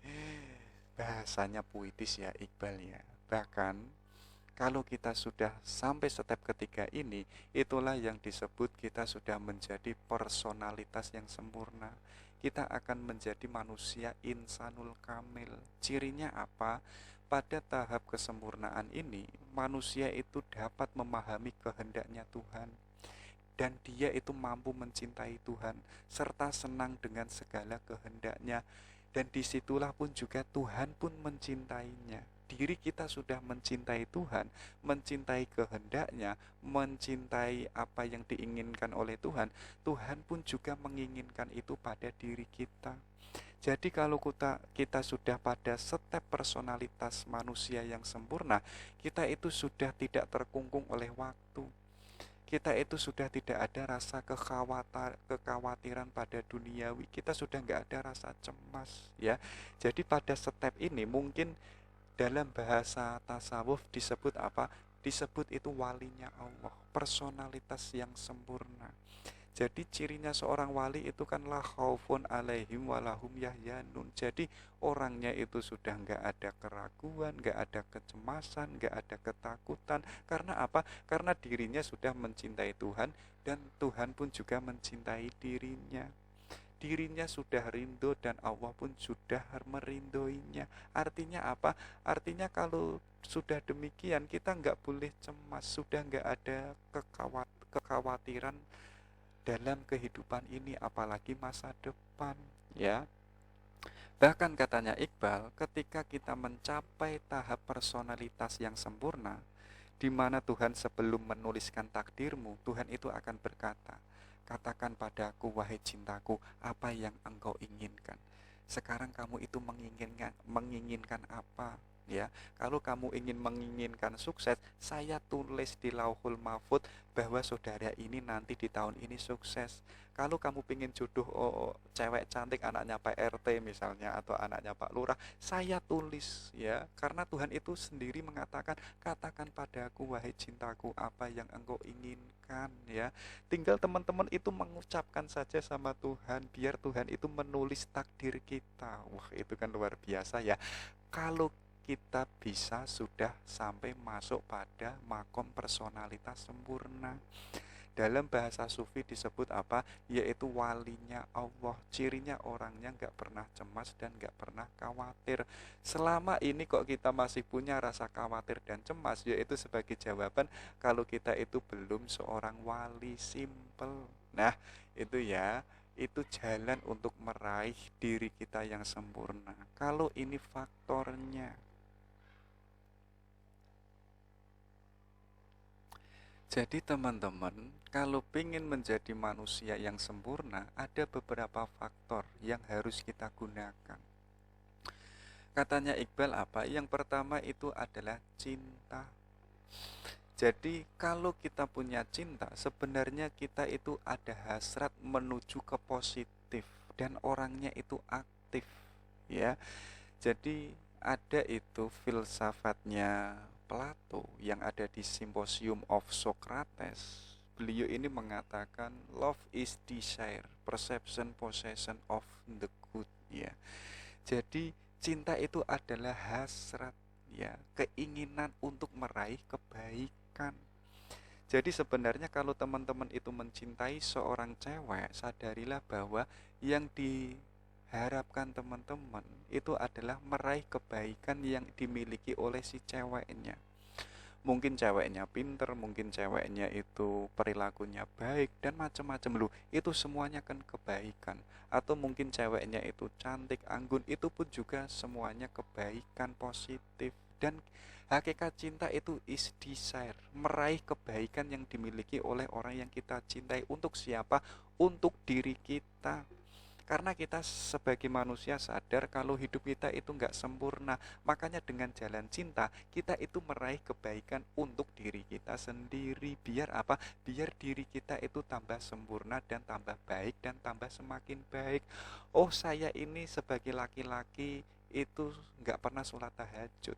bahasanya puitis ya Iqbal ya. Bahkan kalau kita sudah sampai step ketiga ini, itulah yang disebut kita sudah menjadi personalitas yang sempurna. Kita akan menjadi manusia insanul kamil. Cirinya apa? Pada tahap kesempurnaan ini, manusia itu dapat memahami kehendaknya Tuhan, dan dia itu mampu mencintai Tuhan serta senang dengan segala kehendaknya. Dan disitulah pun juga Tuhan pun mencintainya. Diri kita sudah mencintai Tuhan, mencintai kehendaknya, mencintai apa yang diinginkan oleh Tuhan. Tuhan pun juga menginginkan itu pada diri kita. Jadi kalau kita sudah pada step personalitas manusia yang sempurna, kita itu sudah tidak terkungkung oleh waktu. Kita itu sudah tidak ada rasa kekhawatiran pada duniawi. Kita sudah nggak ada rasa cemas, ya. Jadi pada step ini mungkin dalam bahasa tasawuf disebut apa? Disebut itu walinya Allah, personalitas yang sempurna. Jadi cirinya seorang wali itu kan la khaufun alaihim walahum yahyanun. Jadi orangnya itu sudah nggak ada keraguan, nggak ada kecemasan, nggak ada ketakutan. Karena apa? Karena dirinya sudah mencintai Tuhan, dan Tuhan pun juga mencintai dirinya. Dirinya sudah rindu dan Allah pun sudah merinduinya. Artinya apa? Artinya kalau sudah demikian kita nggak boleh cemas, sudah nggak ada kekhawatiran dalam kehidupan ini, apalagi masa depan, ya. Bahkan katanya Iqbal, ketika kita mencapai tahap personalitas yang sempurna, di mana Tuhan sebelum menuliskan takdirmu, Tuhan itu akan berkata, katakan padaku wahai cintaku, apa yang engkau inginkan. Sekarang kamu itu menginginkan apa? ya. Kalau kamu menginginkan sukses, saya tulis di Lauhul Mahfud bahwa saudara ini nanti di tahun ini sukses. Kalau kamu pengen jodoh cewek cantik anaknya Pak RT misalnya atau anaknya Pak Lurah, saya tulis ya. Karena Tuhan itu sendiri mengatakan, katakan padaku wahai cintaku apa yang engkau inginkan ya. Tinggal teman-teman itu mengucapkan saja sama Tuhan, biar Tuhan itu menulis takdir kita. Wah, itu kan luar biasa ya. Kalau kita bisa sudah sampai masuk pada makom personalitas sempurna. Dalam bahasa sufi disebut apa? Yaitu walinya Allah. Cirinya orangnya nggak pernah cemas dan nggak pernah khawatir. Selama ini kok kita masih punya rasa khawatir dan cemas, yaitu sebagai jawaban kalau kita itu belum seorang wali simple. Nah, itu ya, itu jalan untuk meraih diri kita yang sempurna. Kalau ini faktornya. Jadi teman-teman, kalau ingin menjadi manusia yang sempurna, ada beberapa faktor yang harus kita gunakan. Katanya Iqbal apa? Yang pertama itu adalah cinta. Jadi kalau kita punya cinta, sebenarnya kita itu ada hasrat menuju ke positif dan orangnya itu aktif, ya. Jadi ada itu filsafatnya Plato yang ada di Symposium of Socrates. Beliau ini mengatakan love is desire, perception, possession of the good ya. Jadi cinta itu adalah hasrat ya, keinginan untuk meraih kebaikan. Jadi sebenarnya kalau teman-teman itu mencintai seorang cewek, sadarilah bahwa yang diharapkan teman-teman itu adalah meraih kebaikan yang dimiliki oleh si ceweknya. Mungkin ceweknya pinter, mungkin ceweknya itu perilakunya baik dan macam-macam loh. Itu semuanya kan kebaikan. Atau mungkin ceweknya itu cantik, anggun, itu pun juga semuanya kebaikan positif. Dan hakikat cinta itu is desire, meraih kebaikan yang dimiliki oleh orang yang kita cintai. Untuk siapa? Untuk diri kita. Karena kita sebagai manusia sadar kalau hidup kita itu nggak sempurna. Makanya dengan jalan cinta, kita itu meraih kebaikan untuk diri kita sendiri. Biar apa? Biar diri kita itu tambah sempurna dan tambah baik dan tambah semakin baik. Oh, saya ini sebagai laki-laki itu nggak pernah sholat tahajud.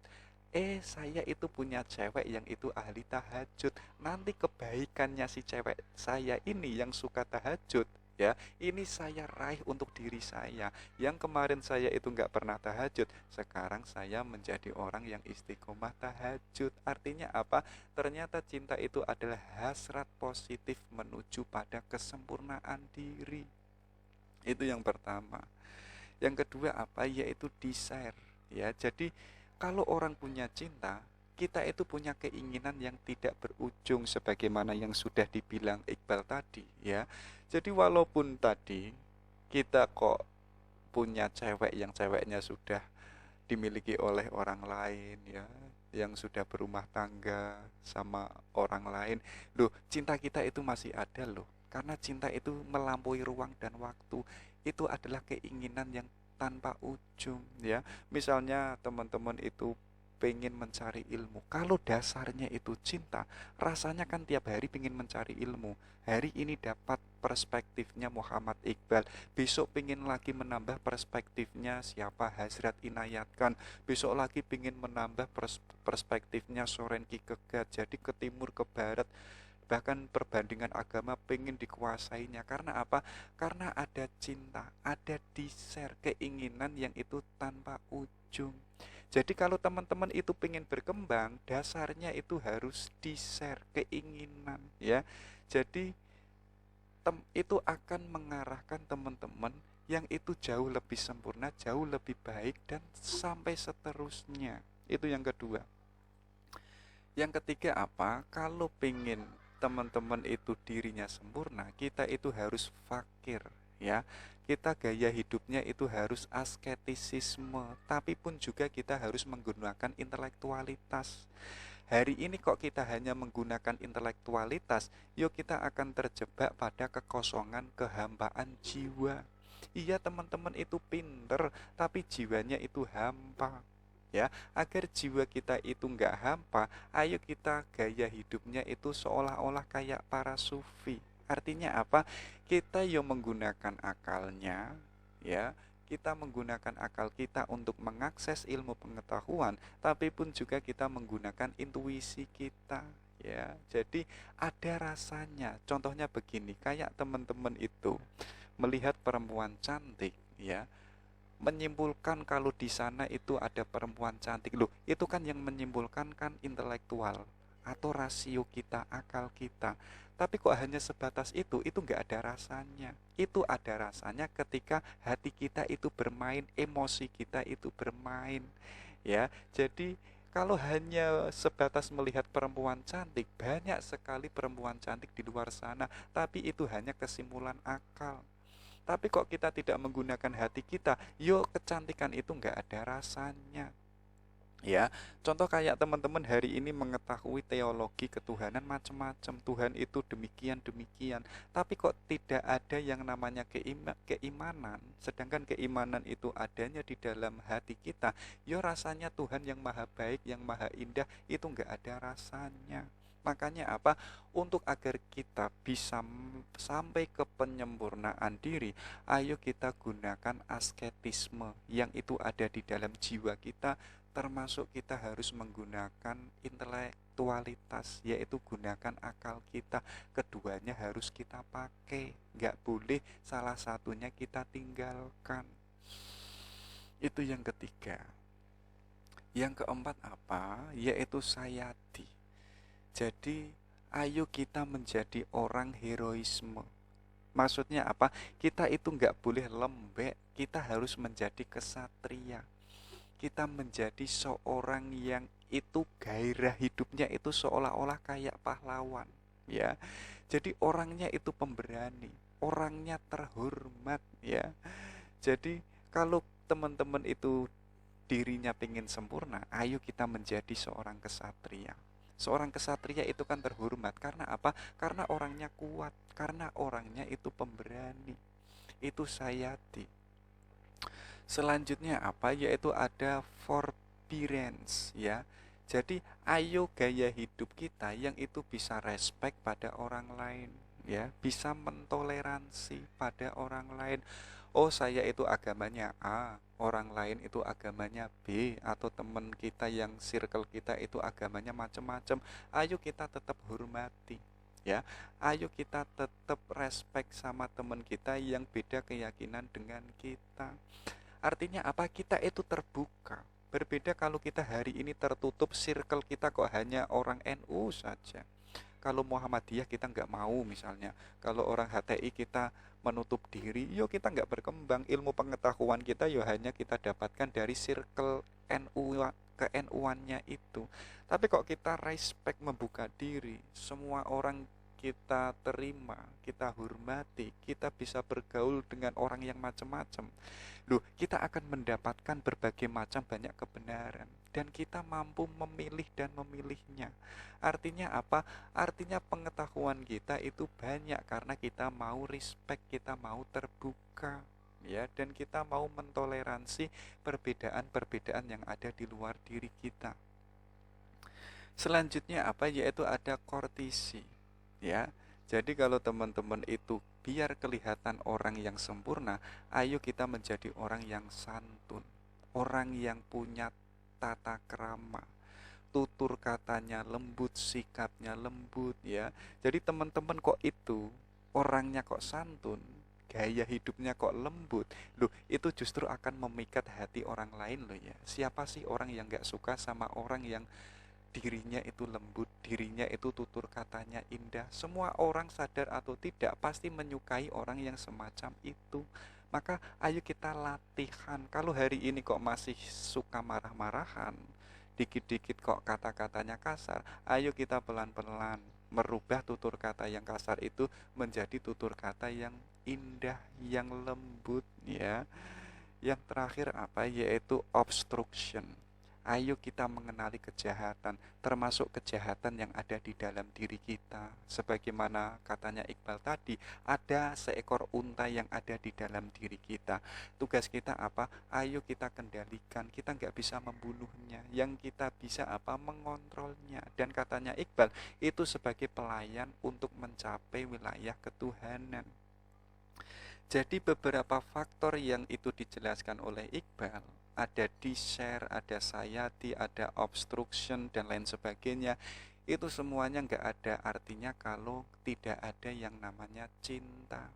Saya itu punya cewek yang itu ahli tahajud. Nanti kebaikannya si cewek saya ini yang suka tahajud ya, ini saya raih untuk diri saya. Yang kemarin saya itu nggak pernah tahajud, sekarang saya menjadi orang yang istiqomah tahajud. Artinya apa? Ternyata cinta itu adalah hasrat positif menuju pada kesempurnaan diri. Itu yang pertama. Yang kedua apa? Yaitu desire ya. Jadi kalau orang punya cinta, kita itu punya keinginan yang tidak berujung sebagaimana yang sudah dibilang Iqbal tadi ya. Jadi walaupun tadi kita kok punya cewek yang ceweknya sudah dimiliki oleh orang lain ya, yang sudah berumah tangga sama orang lain, loh cinta kita itu masih ada loh. Karena cinta itu melampaui ruang dan waktu. Itu adalah keinginan yang tanpa ujung ya. Misalnya teman-teman itu pengen mencari ilmu. Kalau dasarnya itu cinta, rasanya kan tiap hari pengen mencari ilmu. Hari ini dapat perspektifnya Muhammad Iqbal, besok pengen lagi menambah perspektifnya siapa Hazrat Inayatkan, besok lagi pengen menambah perspektifnya Soren Kierkegaard. Jadi ke timur ke barat, bahkan perbandingan agama pengen dikuasainya. Karena apa? Karena ada cinta, ada desire, keinginan yang itu tanpa ujung. Jadi kalau teman-teman itu pengen berkembang, dasarnya itu harus desire, keinginan ya. Jadi itu akan mengarahkan teman-teman yang itu jauh lebih sempurna, jauh lebih baik dan sampai seterusnya. Itu yang kedua. Yang ketiga apa? Kalau pengen teman-teman itu dirinya sempurna, kita itu harus fakir ya. Kita gaya hidupnya itu harus asketisisme, tapi pun juga kita harus menggunakan intelektualitas. Hari ini kok kita hanya menggunakan intelektualitas, yuk kita akan terjebak pada kekosongan, kehambaan jiwa. Iya teman-teman itu pinter, tapi jiwanya itu hampa. ya, agar jiwa kita itu nggak hampa. Ayo kita gaya hidupnya itu seolah-olah kayak para sufi. Artinya apa? Kita yang menggunakan akalnya, ya, kita menggunakan akal kita untuk mengakses ilmu pengetahuan, tapi pun juga kita menggunakan intuisi kita, ya. Jadi ada rasanya. Contohnya begini, kayak teman-teman itu melihat perempuan cantik, ya, menyimpulkan kalau di sana itu ada perempuan cantik. Loh, itu kan yang menyimpulkan kan intelektual atau rasio kita, akal kita. Tapi kok hanya sebatas itu nggak ada rasanya. Itu ada rasanya ketika hati kita itu bermain, emosi kita itu bermain. Ya, jadi kalau hanya sebatas melihat perempuan cantik, banyak sekali perempuan cantik di luar sana, tapi itu hanya kesimpulan akal. Tapi kok kita tidak menggunakan hati kita, yuk kecantikan itu nggak ada rasanya. Ya, contoh kayak teman-teman hari ini mengetahui teologi ketuhanan macam-macam, Tuhan itu demikian-demikian, tapi kok tidak ada yang namanya keimanan, sedangkan keimanan itu adanya di dalam hati kita, yo rasanya Tuhan yang maha baik, yang maha indah, itu nggak ada rasanya. Makanya apa? Untuk agar kita bisa sampai ke penyempurnaan diri, ayo kita gunakan asketisme yang itu ada di dalam jiwa kita, termasuk kita harus menggunakan intelektualitas, yaitu gunakan akal kita. Keduanya harus kita pakai, nggak boleh salah satunya kita tinggalkan. Itu yang ketiga. Yang keempat apa? Yaitu sayati. Jadi ayo kita menjadi orang heroisme. Maksudnya apa? Kita itu nggak boleh lembek, kita harus menjadi kesatria. Kita menjadi seorang yang itu gairah hidupnya itu seolah-olah kayak pahlawan, ya. Jadi orangnya itu pemberani, orangnya terhormat, ya. Jadi kalau teman-teman itu dirinya pengen sempurna, ayo kita menjadi seorang kesatria. Seorang kesatria itu kan terhormat karena apa? Karena orangnya kuat, karena orangnya itu pemberani. Itu sayati. Selanjutnya apa? Yaitu ada forbearance, ya. Jadi ayo gaya hidup kita yang itu bisa respect pada orang lain, ya, bisa mentoleransi pada orang lain. Oh, saya itu agamanya A, orang lain itu agamanya B, atau teman kita yang circle kita itu agamanya macam-macam. Ayo kita tetap hormati, ya. Ayo kita tetap respect sama teman kita yang beda keyakinan dengan kita. Artinya apa? Kita itu terbuka. Berbeda kalau kita hari ini tertutup, circle kita kok hanya orang NU saja. Kalau Muhammadiyah kita nggak mau misalnya. Kalau orang HTI kita menutup diri, yuk kita nggak berkembang. Ilmu pengetahuan kita yuk hanya kita dapatkan dari circle NU, ke NU-annya itu. Tapi kok kita respect, membuka diri, semua orang kita terima, kita hormati, kita bisa bergaul dengan orang yang macam-macam. Loh, kita akan mendapatkan berbagai macam banyak kebenaran dan kita mampu memilih dan memilihnya. Artinya apa? Artinya pengetahuan kita itu banyak karena kita mau respect, kita mau terbuka, ya, dan kita mau mentoleransi perbedaan-perbedaan yang ada di luar diri kita. Selanjutnya apa? Yaitu ada kortisi, ya. Jadi kalau teman-teman itu biar kelihatan orang yang sempurna, ayo kita menjadi orang yang santun, orang yang punya tata krama, tutur katanya lembut, sikapnya lembut, ya. Jadi teman-teman kok itu orangnya kok santun, gaya hidupnya kok lembut, loh itu justru akan memikat hati orang lain loh, ya. Siapa sih orang yang gak suka sama orang yang dirinya itu lembut, dirinya itu tutur katanya indah. Semua orang sadar atau tidak pasti menyukai orang yang semacam itu. Maka ayo kita latihan. Kalau hari ini kok masih suka marah-marahan, dikit-dikit kok kata-katanya kasar, ayo kita pelan-pelan merubah tutur kata yang kasar itu menjadi tutur kata yang indah, yang lembut, ya. Yang terakhir apa? Yaitu obstruction. Ayo kita mengenali kejahatan, termasuk kejahatan yang ada di dalam diri kita. Sebagaimana katanya Iqbal tadi, ada seekor unta yang ada di dalam diri kita. Tugas kita apa? Ayo kita kendalikan. Kita nggak bisa membunuhnya. Yang kita bisa apa? Mengontrolnya. Dan katanya Iqbal, itu sebagai pelayan untuk mencapai wilayah ketuhanan. Jadi beberapa faktor yang itu dijelaskan oleh Iqbal, ada desire, ada satiety, ada obstruction, dan lain sebagainya. Itu semuanya nggak ada artinya kalau tidak ada yang namanya cinta.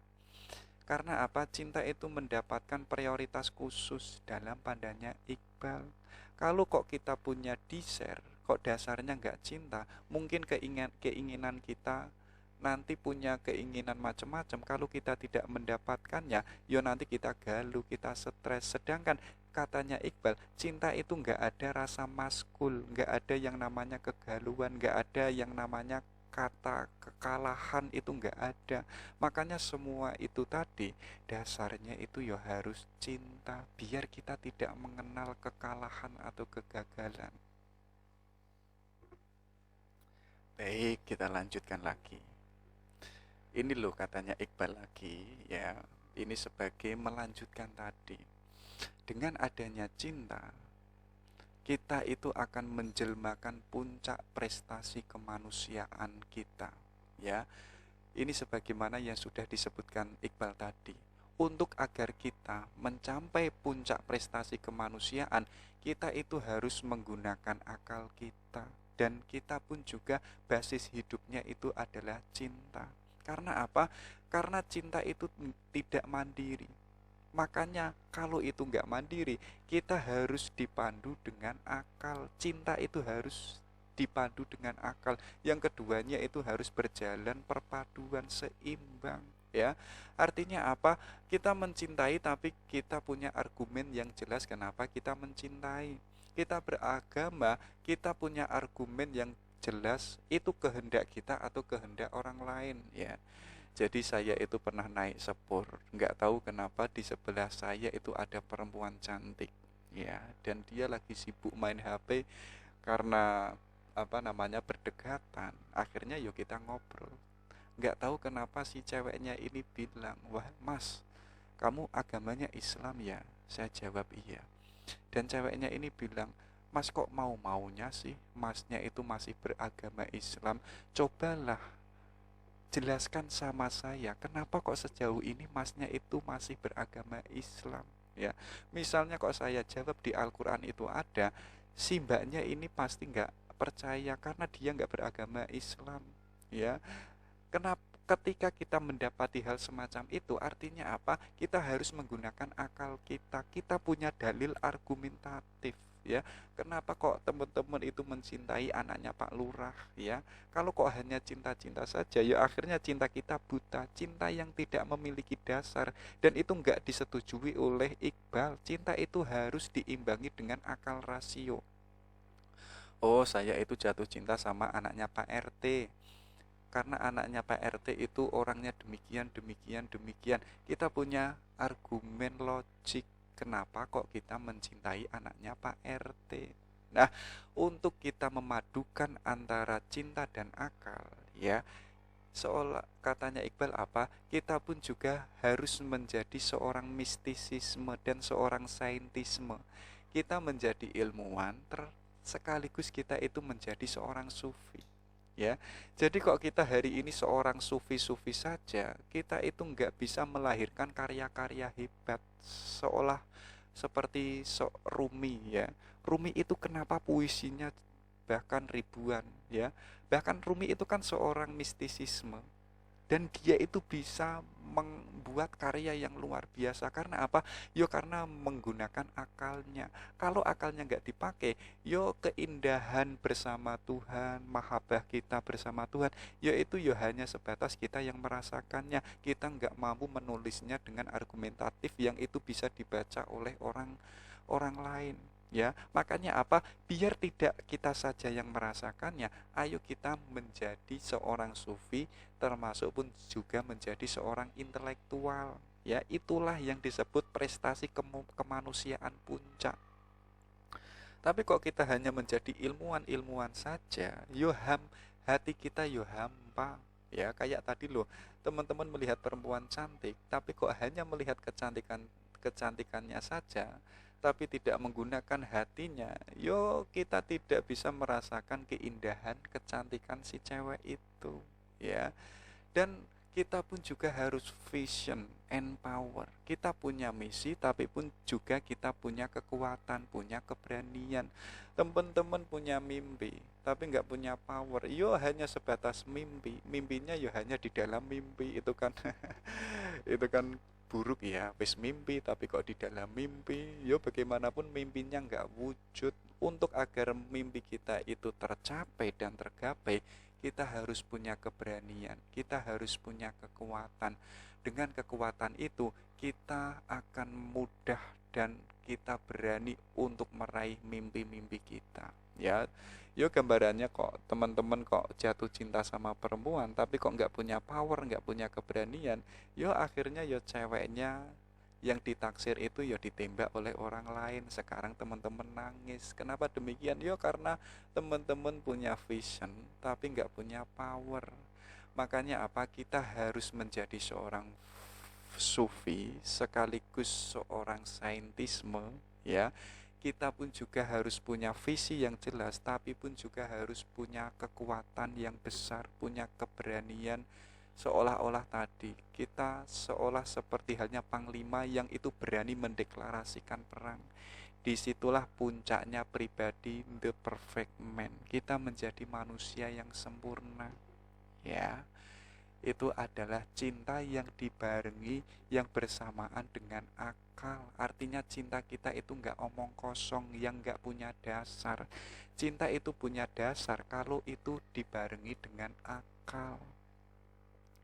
Karena apa? Cinta itu mendapatkan prioritas khusus dalam pandangannya Iqbal. Kalau kok kita punya desire, kok dasarnya nggak cinta, mungkin keinginan kita nanti punya keinginan macam-macam. Kalau kita tidak mendapatkannya, yo nanti kita galau, kita stres. Sedangkan katanya Iqbal, cinta itu nggak ada rasa maskul, nggak ada yang namanya kegaluan, nggak ada yang namanya kata kekalahan, itu nggak ada. Makanya semua itu tadi dasarnya itu ya harus cinta, biar kita tidak mengenal kekalahan atau kegagalan. Baik, kita lanjutkan lagi. Ini loh katanya Iqbal lagi ya. Ini sebagai melanjutkan tadi. Dengan adanya cinta, kita itu akan menjelmakan puncak prestasi kemanusiaan kita, ya. Ini sebagaimana yang sudah disebutkan Iqbal tadi. Untuk agar kita mencapai puncak prestasi kemanusiaan, kita itu harus menggunakan akal kita. Dan kita pun juga basis hidupnya itu adalah cinta. Karena apa? Karena cinta itu tidak mandiri. Makanya kalau itu nggak mandiri, kita harus dipandu dengan akal. Cinta itu harus dipandu dengan akal. Yang keduanya itu harus berjalan perpaduan seimbang, ya. Artinya apa? Kita mencintai tapi kita punya argumen yang jelas kenapa kita mencintai. Kita beragama, kita punya argumen yang jelas itu kehendak kita atau kehendak orang lain, ya. Jadi saya itu pernah naik sepur, nggak tahu kenapa di sebelah saya itu ada perempuan cantik, ya, dan dia lagi sibuk main HP karena apa namanya berdekatan. Akhirnya yuk kita ngobrol. Nggak tahu kenapa si ceweknya ini bilang, wah mas, kamu agamanya Islam ya? Saya jawab iya. Dan ceweknya ini bilang, mas kok mau-maunya sih? Masnya itu masih beragama Islam. Cobalah jelaskan sama saya, kenapa kok sejauh ini masnya itu masih beragama Islam, ya. Misalnya kok saya jawab di Al-Quran itu ada, si mbaknya ini pasti nggak percaya karena dia nggak beragama Islam, ya. Kenapa? Ketika kita mendapati hal semacam itu, artinya apa? Kita harus menggunakan akal kita. Kita punya dalil argumentatif, ya. Kenapa kok teman-teman itu mencintai anaknya Pak Lurah, ya? Kalau kok hanya cinta-cinta saja, ya akhirnya cinta kita buta, cinta yang tidak memiliki dasar, dan itu nggak disetujui oleh Iqbal. Cinta itu harus diimbangi dengan akal rasio. Oh, saya itu jatuh cinta sama anaknya Pak RT karena anaknya Pak RT itu orangnya demikian, demikian, demikian. Kita punya argumen logik kenapa kok kita mencintai anaknya Pak RT. Nah, untuk kita memadukan antara cinta dan akal, ya, seolah katanya Iqbal apa? Kita pun juga harus menjadi seorang mistisisme dan seorang saintisme. Kita menjadi ilmuwan, sekaligus kita itu menjadi seorang sufi, ya. Jadi kok kita hari ini seorang sufi-sufi saja, kita itu nggak bisa melahirkan karya-karya hebat seolah seperti Rumi, ya. Rumi itu kenapa puisinya bahkan ribuan, ya. Bahkan Rumi itu kan seorang mistisisme dan dia itu bisa membuat karya yang luar biasa karena apa? Yo karena menggunakan akalnya. Kalau akalnya nggak dipakai, yo keindahan bersama Tuhan, mahabbah kita bersama Tuhan, yo itu yo hanya sebatas kita yang merasakannya. Kita nggak mampu menulisnya dengan argumentatif yang itu bisa dibaca oleh orang orang lain, ya. Makanya apa? Biar tidak kita saja yang merasakannya, ayo kita menjadi seorang sufi, termasuk pun juga menjadi seorang intelektual, ya. Itulah yang disebut prestasi kemanusiaan puncak. Tapi kok kita hanya menjadi ilmuwan-ilmuwan saja, hati kita yo hampa. Ya, kayak tadi loh, teman-teman melihat perempuan cantik, tapi kok hanya melihat kecantikannya saja, tapi tidak menggunakan hatinya. Yo, kita tidak bisa merasakan keindahan kecantikan si cewek itu, ya. Dan kita pun juga harus vision and power. Kita punya misi, tapi pun juga kita punya kekuatan, punya keberanian. Teman-teman punya mimpi, tapi nggak punya power. Yo hanya sebatas mimpi. Mimpinya yo hanya di dalam mimpi. Itu kan, itu kan buruk ya. Wis mimpi, tapi kok di dalam mimpi. Yo bagaimanapun mimpinya nggak wujud. Untuk agar mimpi kita itu tercapai dan tergapai, kita harus punya keberanian, kita harus punya kekuatan. Dengan kekuatan itu, kita akan mudah dan kita berani untuk meraih mimpi-mimpi kita. Ya, yo gambarannya kok teman-teman kok jatuh cinta sama perempuan, tapi kok nggak punya power, nggak punya keberanian. Yo akhirnya yo ceweknya yang ditaksir itu ya ditembak oleh orang lain. Sekarang teman-teman nangis. Kenapa demikian? Yo karena teman-teman punya vision tapi nggak punya power. Makanya apa? Kita harus menjadi seorang sufi sekaligus seorang saintisme, ya. Kita pun juga harus punya visi yang jelas, tapi pun juga harus punya kekuatan yang besar, punya keberanian. Seolah-olah tadi kita seolah seperti halnya panglima yang itu berani mendeklarasikan perang. Disitulah puncaknya pribadi, the perfect man. Kita menjadi manusia yang sempurna, ya. Itu adalah cinta yang dibarengi, yang bersamaan dengan akal. Artinya cinta kita itu nggak omong kosong, yang nggak punya dasar. Cinta itu punya dasar kalau itu dibarengi dengan akal.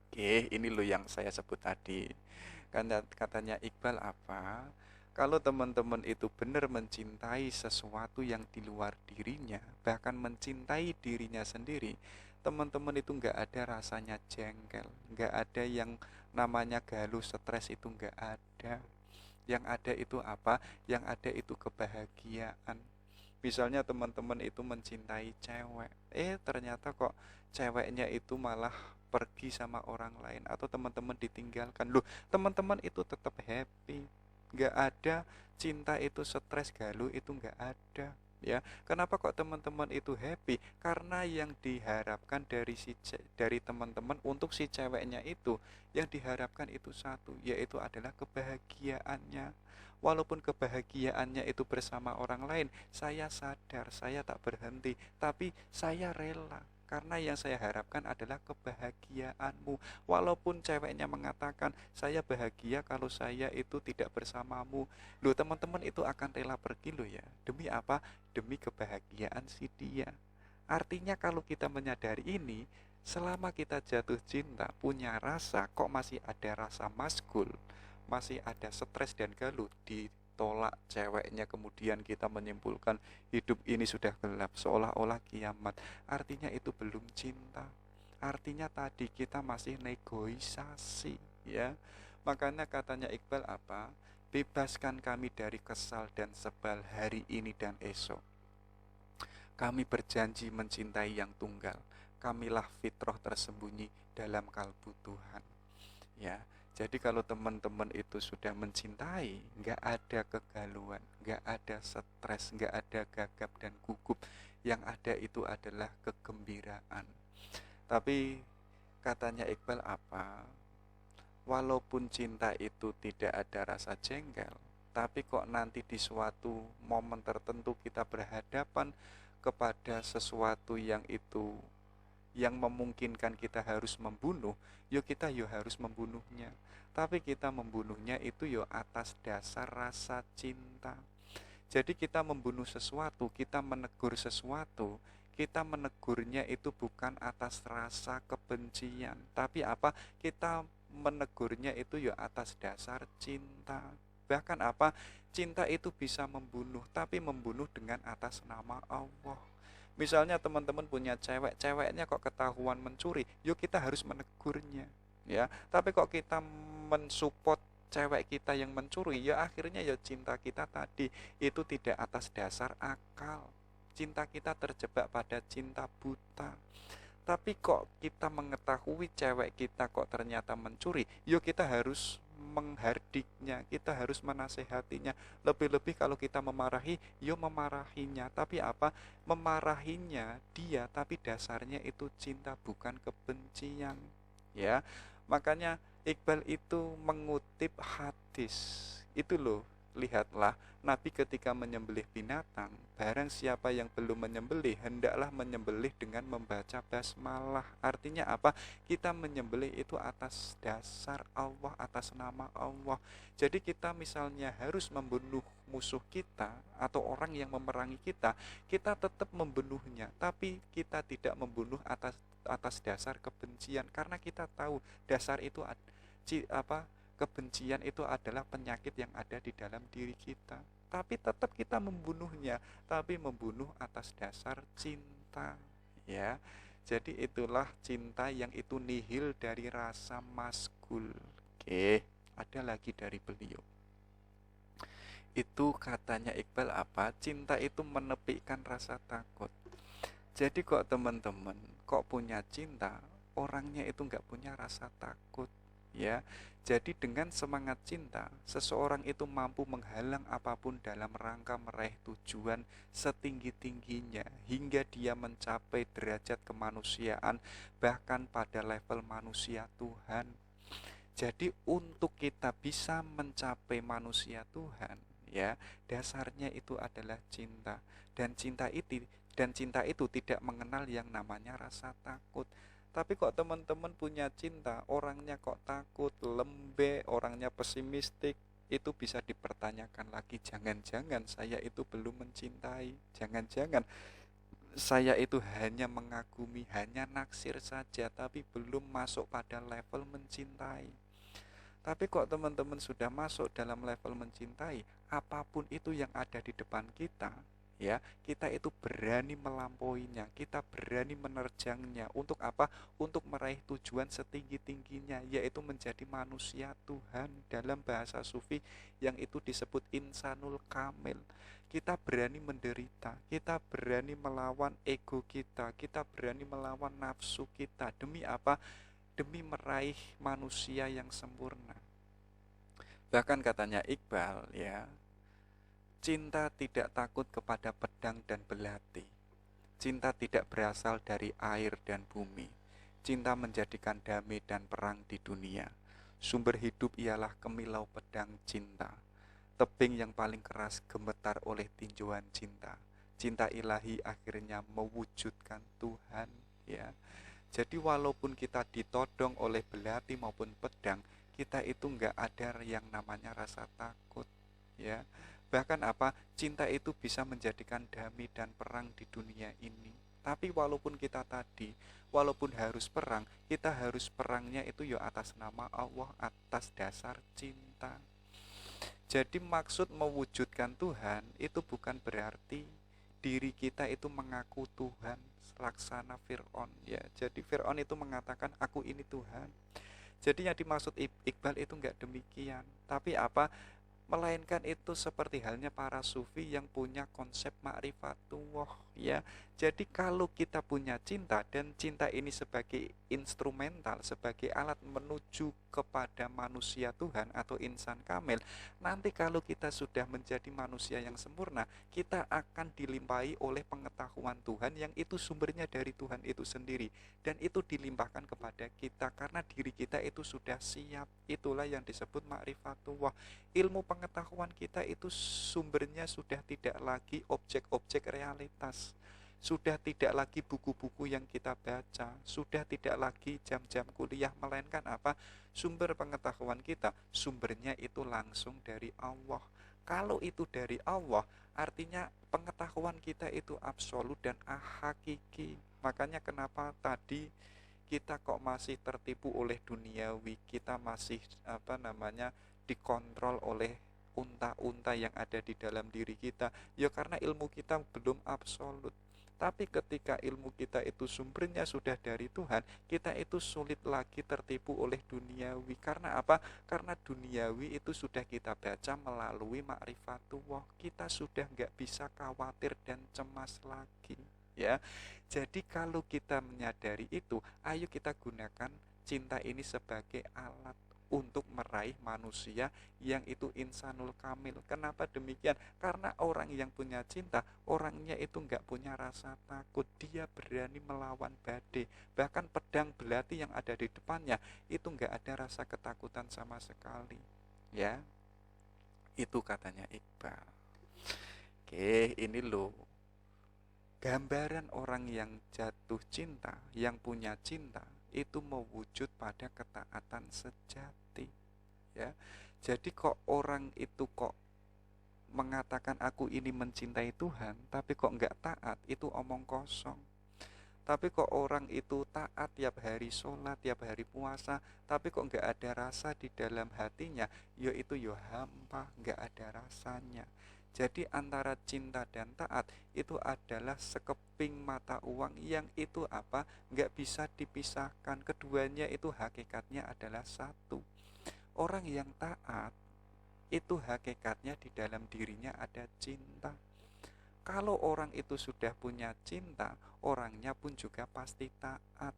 Oke, ini loh yang saya sebut tadi. Karena katanya Iqbal apa? Kalau teman-teman itu benar mencintai sesuatu yang di luar dirinya, bahkan mencintai dirinya sendiri, teman-teman itu nggak ada rasanya jengkel, nggak ada yang namanya galau, stres itu nggak ada. Yang ada itu apa? Yang ada itu kebahagiaan. Misalnya teman-teman itu mencintai cewek, ternyata kok ceweknya itu malah pergi sama orang lain, atau teman-teman ditinggalkan. Loh, teman-teman itu tetap happy. Nggak ada cinta itu stres, galau itu nggak ada. Ya, kenapa kok teman-teman itu happy? Karena yang diharapkan dari teman-teman untuk si ceweknya itu, yang diharapkan itu satu, yaitu adalah kebahagiaannya. Walaupun kebahagiaannya itu bersama orang lain, saya sadar, saya tak berhenti, tapi saya rela. Karena yang saya harapkan adalah kebahagiaanmu. Walaupun ceweknya mengatakan, saya bahagia kalau saya itu tidak bersamamu. Loh, teman-teman itu akan rela pergi loh ya. Demi apa? Demi kebahagiaan si dia. Artinya kalau kita menyadari ini, selama kita jatuh cinta, punya rasa, kok masih ada rasa maskul, masih ada stres dan galau, ditolak ceweknya, kemudian kita menyimpulkan hidup ini sudah gelap, seolah-olah kiamat. Artinya itu belum cinta. Artinya tadi kita masih negosiasi, ya. Makanya katanya Iqbal apa? Bebaskan kami dari kesal dan sebal hari ini dan esok. Kami berjanji mencintai yang tunggal. Kamilah fitrah tersembunyi dalam kalbu Tuhan. Ya, jadi kalau teman-teman itu sudah mencintai, nggak ada kegalauan, nggak ada stres, nggak ada gagap dan gugup. Yang ada itu adalah kegembiraan. Tapi katanya Iqbal apa? Walaupun cinta itu tidak ada rasa jengkel, tapi kok nanti di suatu momen tertentu kita berhadapan kepada sesuatu yang itu yang memungkinkan kita harus membunuh, yuk kita yuk harus membunuhnya. Tapi kita membunuhnya itu yuk atas dasar rasa cinta. Jadi kita membunuh sesuatu, kita menegur sesuatu, kita menegurnya itu bukan atas rasa kebencian, tapi apa? Kita menegurnya itu yuk atas dasar cinta. Bahkan apa? Cinta itu bisa membunuh, tapi membunuh dengan atas nama Allah. Misalnya teman-teman punya cewek, ceweknya kok ketahuan mencuri, yuk kita harus menegurnya, ya. Tapi kok kita mensupport cewek kita yang mencuri, ya akhirnya ya cinta kita tadi itu tidak atas dasar akal. Cinta kita terjebak pada cinta buta. Tapi kok kita mengetahui cewek kita kok ternyata mencuri, yuk kita harus menghardiknya, kita harus menasehatinya. Lebih-lebih kalau kita memarahi, yuk memarahinya. Tapi apa? Memarahinya dia, tapi dasarnya itu cinta, bukan kebencian. Ya, makanya Iqbal itu mengutip hadis. Itu loh, lihatlah Nabi ketika menyembelih binatang, barang siapa yang belum menyembelih, hendaklah menyembelih dengan membaca basmalah. Artinya apa? Kita menyembelih itu atas dasar Allah, atas nama Allah. Jadi kita misalnya harus membunuh musuh kita atau orang yang memerangi kita, kita tetap membunuhnya, tapi kita tidak membunuh atas dasar kebencian, karena kita tahu dasar itu apa kebencian itu adalah penyakit yang ada di dalam diri kita. Tapi tetap kita membunuhnya, tapi membunuh atas dasar cinta, ya. Jadi itulah cinta yang itu nihil dari rasa maskul. Oke, ada lagi dari beliau. Itu katanya Iqbal apa? Cinta itu menepikan rasa takut. Jadi kok teman-teman, kok punya cinta, orangnya itu nggak punya rasa takut. Ya, jadi dengan semangat cinta, seseorang itu mampu menghalang apapun dalam rangka meraih tujuan setinggi-tingginya hingga dia mencapai derajat kemanusiaan, bahkan pada level manusia Tuhan. Jadi untuk kita bisa mencapai manusia Tuhan, ya, dasarnya itu adalah cinta. Dan cinta itu tidak mengenal yang namanya rasa takut. Tapi kok teman-teman punya cinta, orangnya kok takut, lembek, orangnya pesimistik, itu bisa dipertanyakan lagi. Jangan-jangan saya itu belum mencintai. Jangan-jangan saya itu hanya mengagumi, hanya naksir saja, tapi belum masuk pada level mencintai. Tapi kok teman-teman sudah masuk dalam level mencintai, apapun itu yang ada di depan kita, ya, kita itu berani melampauinya, kita berani menerjangnya. Untuk apa? Untuk meraih tujuan setinggi-tingginya, yaitu menjadi manusia Tuhan. Dalam bahasa sufi yang itu disebut insanul kamil. Kita berani menderita, kita berani melawan ego kita berani melawan nafsu kita. Demi apa? Demi meraih manusia yang sempurna. Bahkan katanya Iqbal, ya, cinta tidak takut kepada pedang dan belati. Cinta tidak berasal dari air dan bumi. Cinta menjadikan damai dan perang di dunia. Sumber hidup ialah kemilau pedang cinta. Tebing yang paling keras gemetar oleh tinjauan cinta. Cinta ilahi akhirnya mewujudkan Tuhan, ya. Jadi walaupun kita ditodong oleh belati maupun pedang, kita itu nggak ada yang namanya rasa takut, ya. Bahkan apa? Cinta itu bisa menjadikan damai dan perang di dunia ini. Tapi walaupun kita tadi, walaupun harus perang, kita harus perangnya itu ya atas nama Allah, atas dasar cinta. Jadi maksud mewujudkan Tuhan itu bukan berarti diri kita itu mengaku Tuhan, laksana Fir'aun, ya. Jadi Fir'aun itu mengatakan aku ini Tuhan. Jadi yang dimaksud Iqbal itu enggak demikian. Tapi apa? Melainkan itu seperti halnya para sufi yang punya konsep ma'rifatullah, ya. Jadi kalau kita punya cinta, dan cinta ini sebagai instrumental, sebagai alat menuju kepada manusia Tuhan atau insan kamil, nanti kalau kita sudah menjadi manusia yang sempurna, kita akan dilimpahi oleh pengetahuan Tuhan yang itu sumbernya dari Tuhan itu sendiri, dan itu dilimpahkan kepada kita karena diri kita itu sudah siap. Itulah yang disebut ma'rifatullah. Ilmu pengetahuan kita itu sumbernya sudah tidak lagi objek-objek realitas, sudah tidak lagi buku-buku yang kita baca, sudah tidak lagi jam-jam kuliah, melainkan apa? Sumber pengetahuan kita, sumbernya itu langsung dari Allah. Kalau itu dari Allah, artinya pengetahuan kita itu absolut dan hakiki. Makanya kenapa tadi kita kok masih tertipu oleh duniawi, kita masih dikontrol oleh unta-unta yang ada di dalam diri kita, ya karena ilmu kita belum absolut. Tapi ketika ilmu kita itu sumbernya sudah dari Tuhan, kita itu sulit lagi tertipu oleh duniawi. Karena apa? Karena duniawi itu sudah kita baca melalui ma'rifatullah. Kita sudah nggak bisa khawatir dan cemas lagi. Ya, jadi kalau kita menyadari itu, ayo kita gunakan cinta ini sebagai alat untuk meraih manusia yang itu insanul kamil. Kenapa demikian? Karena orang yang punya cinta, orangnya itu nggak punya rasa takut. Dia berani melawan badai. Bahkan pedang belati yang ada di depannya itu nggak ada rasa ketakutan sama sekali. Ya, itu katanya Iqbal. Oke, ini loh gambaran orang yang jatuh cinta, yang punya cinta, itu mewujud pada ketaatan sejati. Ya, jadi kok orang itu kok mengatakan aku ini mencintai Tuhan, tapi kok nggak taat, itu omong kosong. Tapi kok orang itu taat tiap hari sholat, tiap hari puasa, tapi kok nggak ada rasa di dalam hatinya, yaitu hampa, nggak ada rasanya. Jadi antara cinta dan taat itu adalah sekeping mata uang yang itu apa? Nggak bisa dipisahkan. Keduanya itu hakikatnya adalah satu. Orang yang taat itu hakikatnya di dalam dirinya ada cinta. Kalau orang itu sudah punya cinta, orangnya pun juga pasti taat.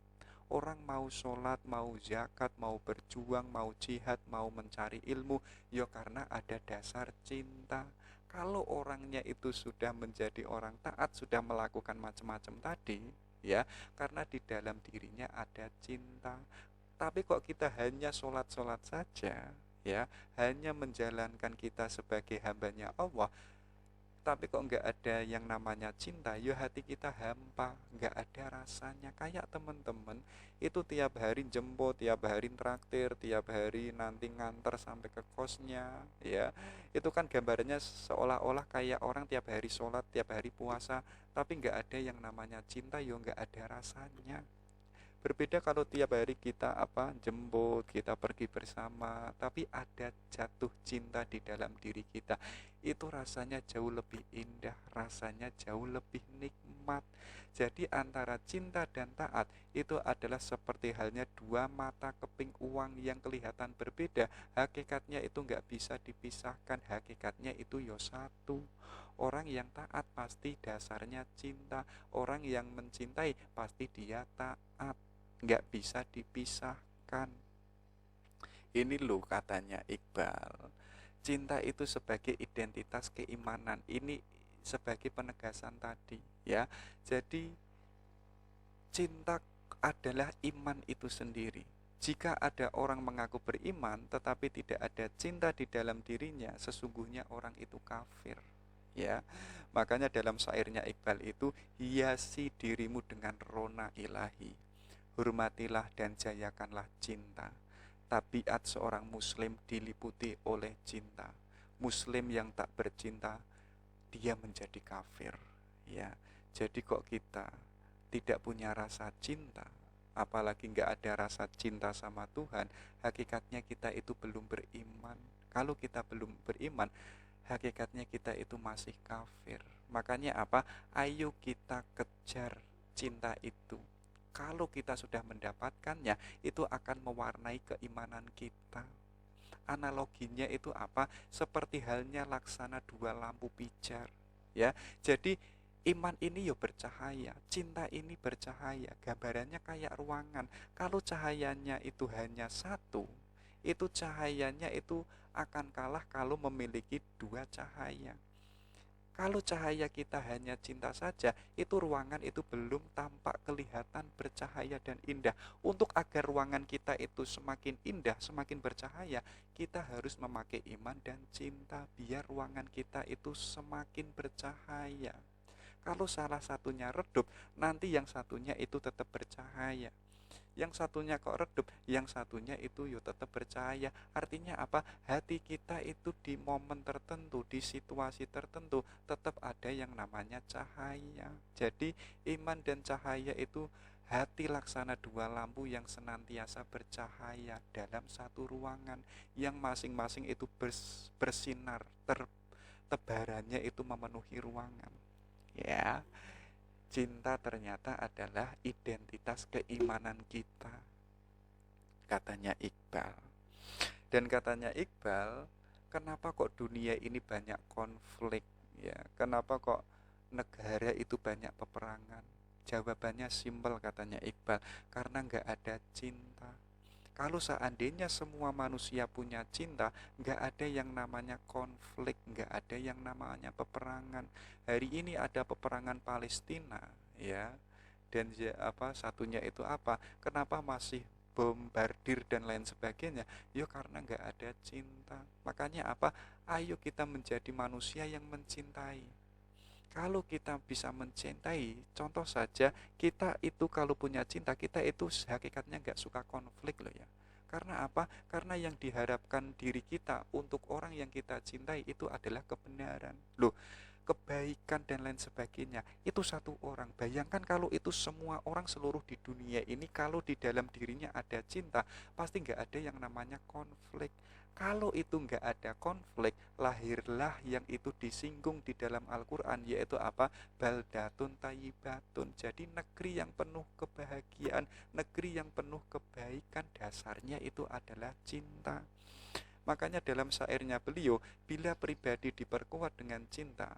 Orang mau sholat, mau zakat, mau berjuang, mau jihad, mau mencari ilmu, ya karena ada dasar cinta. Kalau orangnya itu sudah menjadi orang taat, sudah melakukan macam-macam tadi, ya, karena di dalam dirinya ada cinta. Tapi kok kita hanya sholat-sholat saja, ya, hanya menjalankan kita sebagai hambanya Allah, tapi kok nggak ada yang namanya cinta, ya hati kita hampa, nggak ada rasanya. Kayak temen-temen itu tiap hari jemput, tiap hari traktir, tiap hari nanti nganter sampai ke kosnya, ya itu kan gambarannya seolah-olah kayak orang tiap hari sholat, tiap hari puasa, tapi nggak ada yang namanya cinta, ya nggak ada rasanya. Berbeda kalau tiap hari kita jemput, kita pergi bersama, tapi ada jatuh cinta di dalam diri kita. Itu rasanya jauh lebih indah, rasanya jauh lebih nikmat. Jadi antara cinta dan taat itu adalah seperti halnya dua mata keping uang yang kelihatan berbeda. Hakikatnya itu nggak bisa dipisahkan, hakikatnya itu satu. Orang yang taat pasti dasarnya cinta, orang yang mencintai pasti dia taat, nggak bisa dipisahkan. Ini loh katanya Iqbal, cinta itu sebagai identitas keimanan. Ini sebagai penegasan tadi, ya. Jadi cinta adalah iman itu sendiri. Jika ada orang mengaku beriman tetapi tidak ada cinta di dalam dirinya, sesungguhnya orang itu kafir, ya. Makanya dalam syairnya Iqbal itu, hiasi dirimu dengan rona ilahi, hormatilah dan jayakanlah cinta. Tabiat seorang muslim diliputi oleh cinta. Muslim yang tak bercinta, dia menjadi kafir. Ya, jadi kok kita tidak punya rasa cinta, apalagi nggak ada rasa cinta sama Tuhan, hakikatnya kita itu belum beriman. Kalau kita belum beriman, hakikatnya kita itu masih kafir. Makanya ayo kita kejar cinta itu. Kalau kita sudah mendapatkannya, itu akan mewarnai keimanan kita. Analoginya itu seperti halnya laksana dua lampu pijar, ya. Jadi iman ini bercahaya, cinta ini bercahaya. Gambarannya kayak ruangan. Kalau cahayanya itu hanya satu, itu cahayanya itu akan kalah kalau memiliki dua cahaya. Kalau cahaya kita hanya cinta saja, itu ruangan itu belum tampak kelihatan bercahaya dan indah. Untuk agar ruangan kita itu semakin indah, semakin bercahaya, kita harus memakai iman dan cinta biar ruangan kita itu semakin bercahaya. Kalau salah satunya redup, nanti yang satunya itu tetap bercahaya. Yang satunya kok redup, yang satunya itu tetap bercahaya. Artinya hati kita itu di momen tertentu, di situasi tertentu tetap ada yang namanya cahaya. Jadi iman dan cahaya itu hati laksana dua lampu yang senantiasa bercahaya dalam satu ruangan, yang masing-masing itu bersinar, tebarannya itu memenuhi ruangan, ya. Cinta ternyata adalah identitas keimanan kita, katanya Iqbal. Dan katanya Iqbal, kenapa kok dunia ini banyak konflik ya? Kenapa kok negara itu banyak peperangan? Jawabannya simpel, katanya Iqbal, karena nggak ada cinta. Kalau seandainya semua manusia punya cinta, nggak ada yang namanya konflik, nggak ada yang namanya peperangan. Hari ini ada peperangan Palestina, ya, dan satunya itu apa? Kenapa masih bombardir dan lain sebagainya? Ya karena nggak ada cinta. Makanya apa? Ayo kita menjadi manusia yang mencintai. Kalau kita bisa mencintai, contoh saja, kita itu kalau punya cinta, kita itu hakikatnya nggak suka konflik loh ya. Karena apa? Karena yang diharapkan diri kita untuk orang yang kita cintai itu adalah kebenaran. Loh, kebaikan dan lain sebagainya. Itu satu orang. Bayangkan kalau itu semua orang seluruh di dunia ini, kalau di dalam dirinya ada cinta, pasti nggak ada yang namanya konflik. Kalau itu nggak ada konflik, lahirlah yang itu disinggung di dalam Al-Quran, yaitu apa? Baldatun tayyibatun. Jadi negeri yang penuh kebahagiaan, negeri yang penuh kebaikan, dasarnya itu adalah cinta. Makanya dalam syairnya beliau, bila pribadi diperkuat dengan cinta,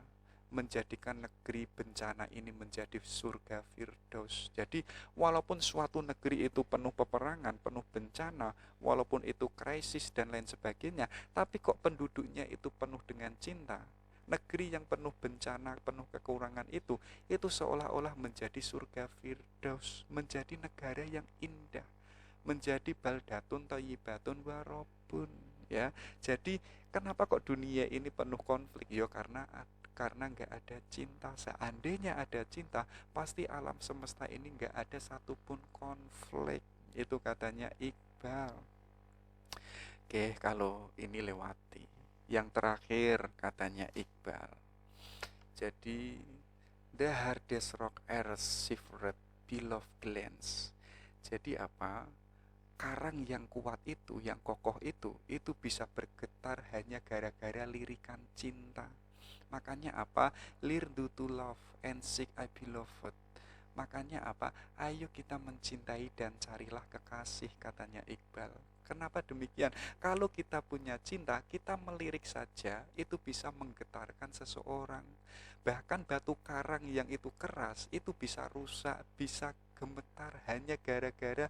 menjadikan negeri bencana ini menjadi surga Firdaus. Jadi walaupun suatu negeri itu penuh peperangan, penuh bencana, walaupun itu krisis dan lain sebagainya, tapi kok penduduknya itu penuh dengan cinta. Negeri yang penuh bencana, penuh kekurangan itu seolah-olah menjadi surga Firdaus, menjadi negara yang indah, menjadi baldatun thayyibatun warobun, ya. Jadi kenapa kok dunia ini penuh konflik? Ya karena nggak ada cinta. Seandainya ada cinta, pasti alam semesta ini nggak ada satupun konflik. Itu katanya Iqbal. Oke, kalau ini lewati. Yang terakhir katanya Iqbal. Jadi the hardest rock earth shivered beloved glance. Jadi apa? Karang yang kuat itu, yang kokoh itu bisa bergetar hanya gara-gara lirikan cinta. Makanya apa? Learn to love and seek I beloved. Makanya apa? Ayo kita mencintai dan carilah kekasih, katanya Iqbal. Kenapa demikian? Kalau kita punya cinta, kita melirik saja itu bisa menggetarkan seseorang. Bahkan batu karang yang itu keras itu bisa rusak, bisa gemetar hanya gara-gara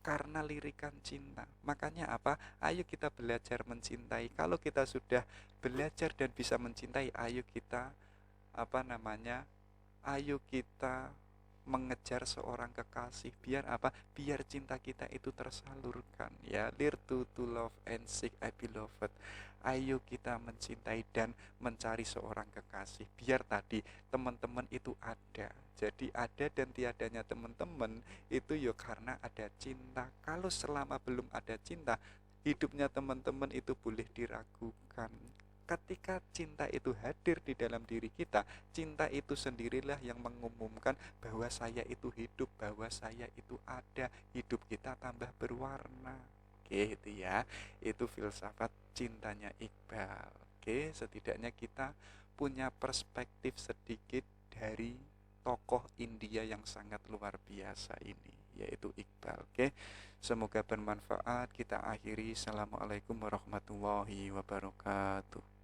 karena lirikan cinta. Makanya apa? Ayo kita belajar mencintai. Kalau kita sudah belajar dan bisa mencintai, ayo kita ayo kita mengejar seorang kekasih. Biar apa? Biar cinta kita itu tersalurkan, ya. Learn to love and seek I beloved. Ayo kita mencintai dan mencari seorang kekasih. Biar tadi teman-teman itu ada. Jadi ada dan tiadanya teman-teman itu ya karena ada cinta. Kalau selama belum ada cinta, hidupnya teman-teman itu boleh diragukan. Ketika cinta itu hadir di dalam diri kita, cinta itu sendirilah yang mengumumkan bahwa saya itu hidup, bahwa saya itu ada, hidup kita tambah berwarna. Oke, itu ya. Itu filsafat cintanya Iqbal. Oke, setidaknya kita punya perspektif sedikit dari tokoh India yang sangat luar biasa ini, yaitu Iqbal. Oke, semoga bermanfaat. Kita akhiri. Assalamualaikum warahmatullahi wabarakatuh.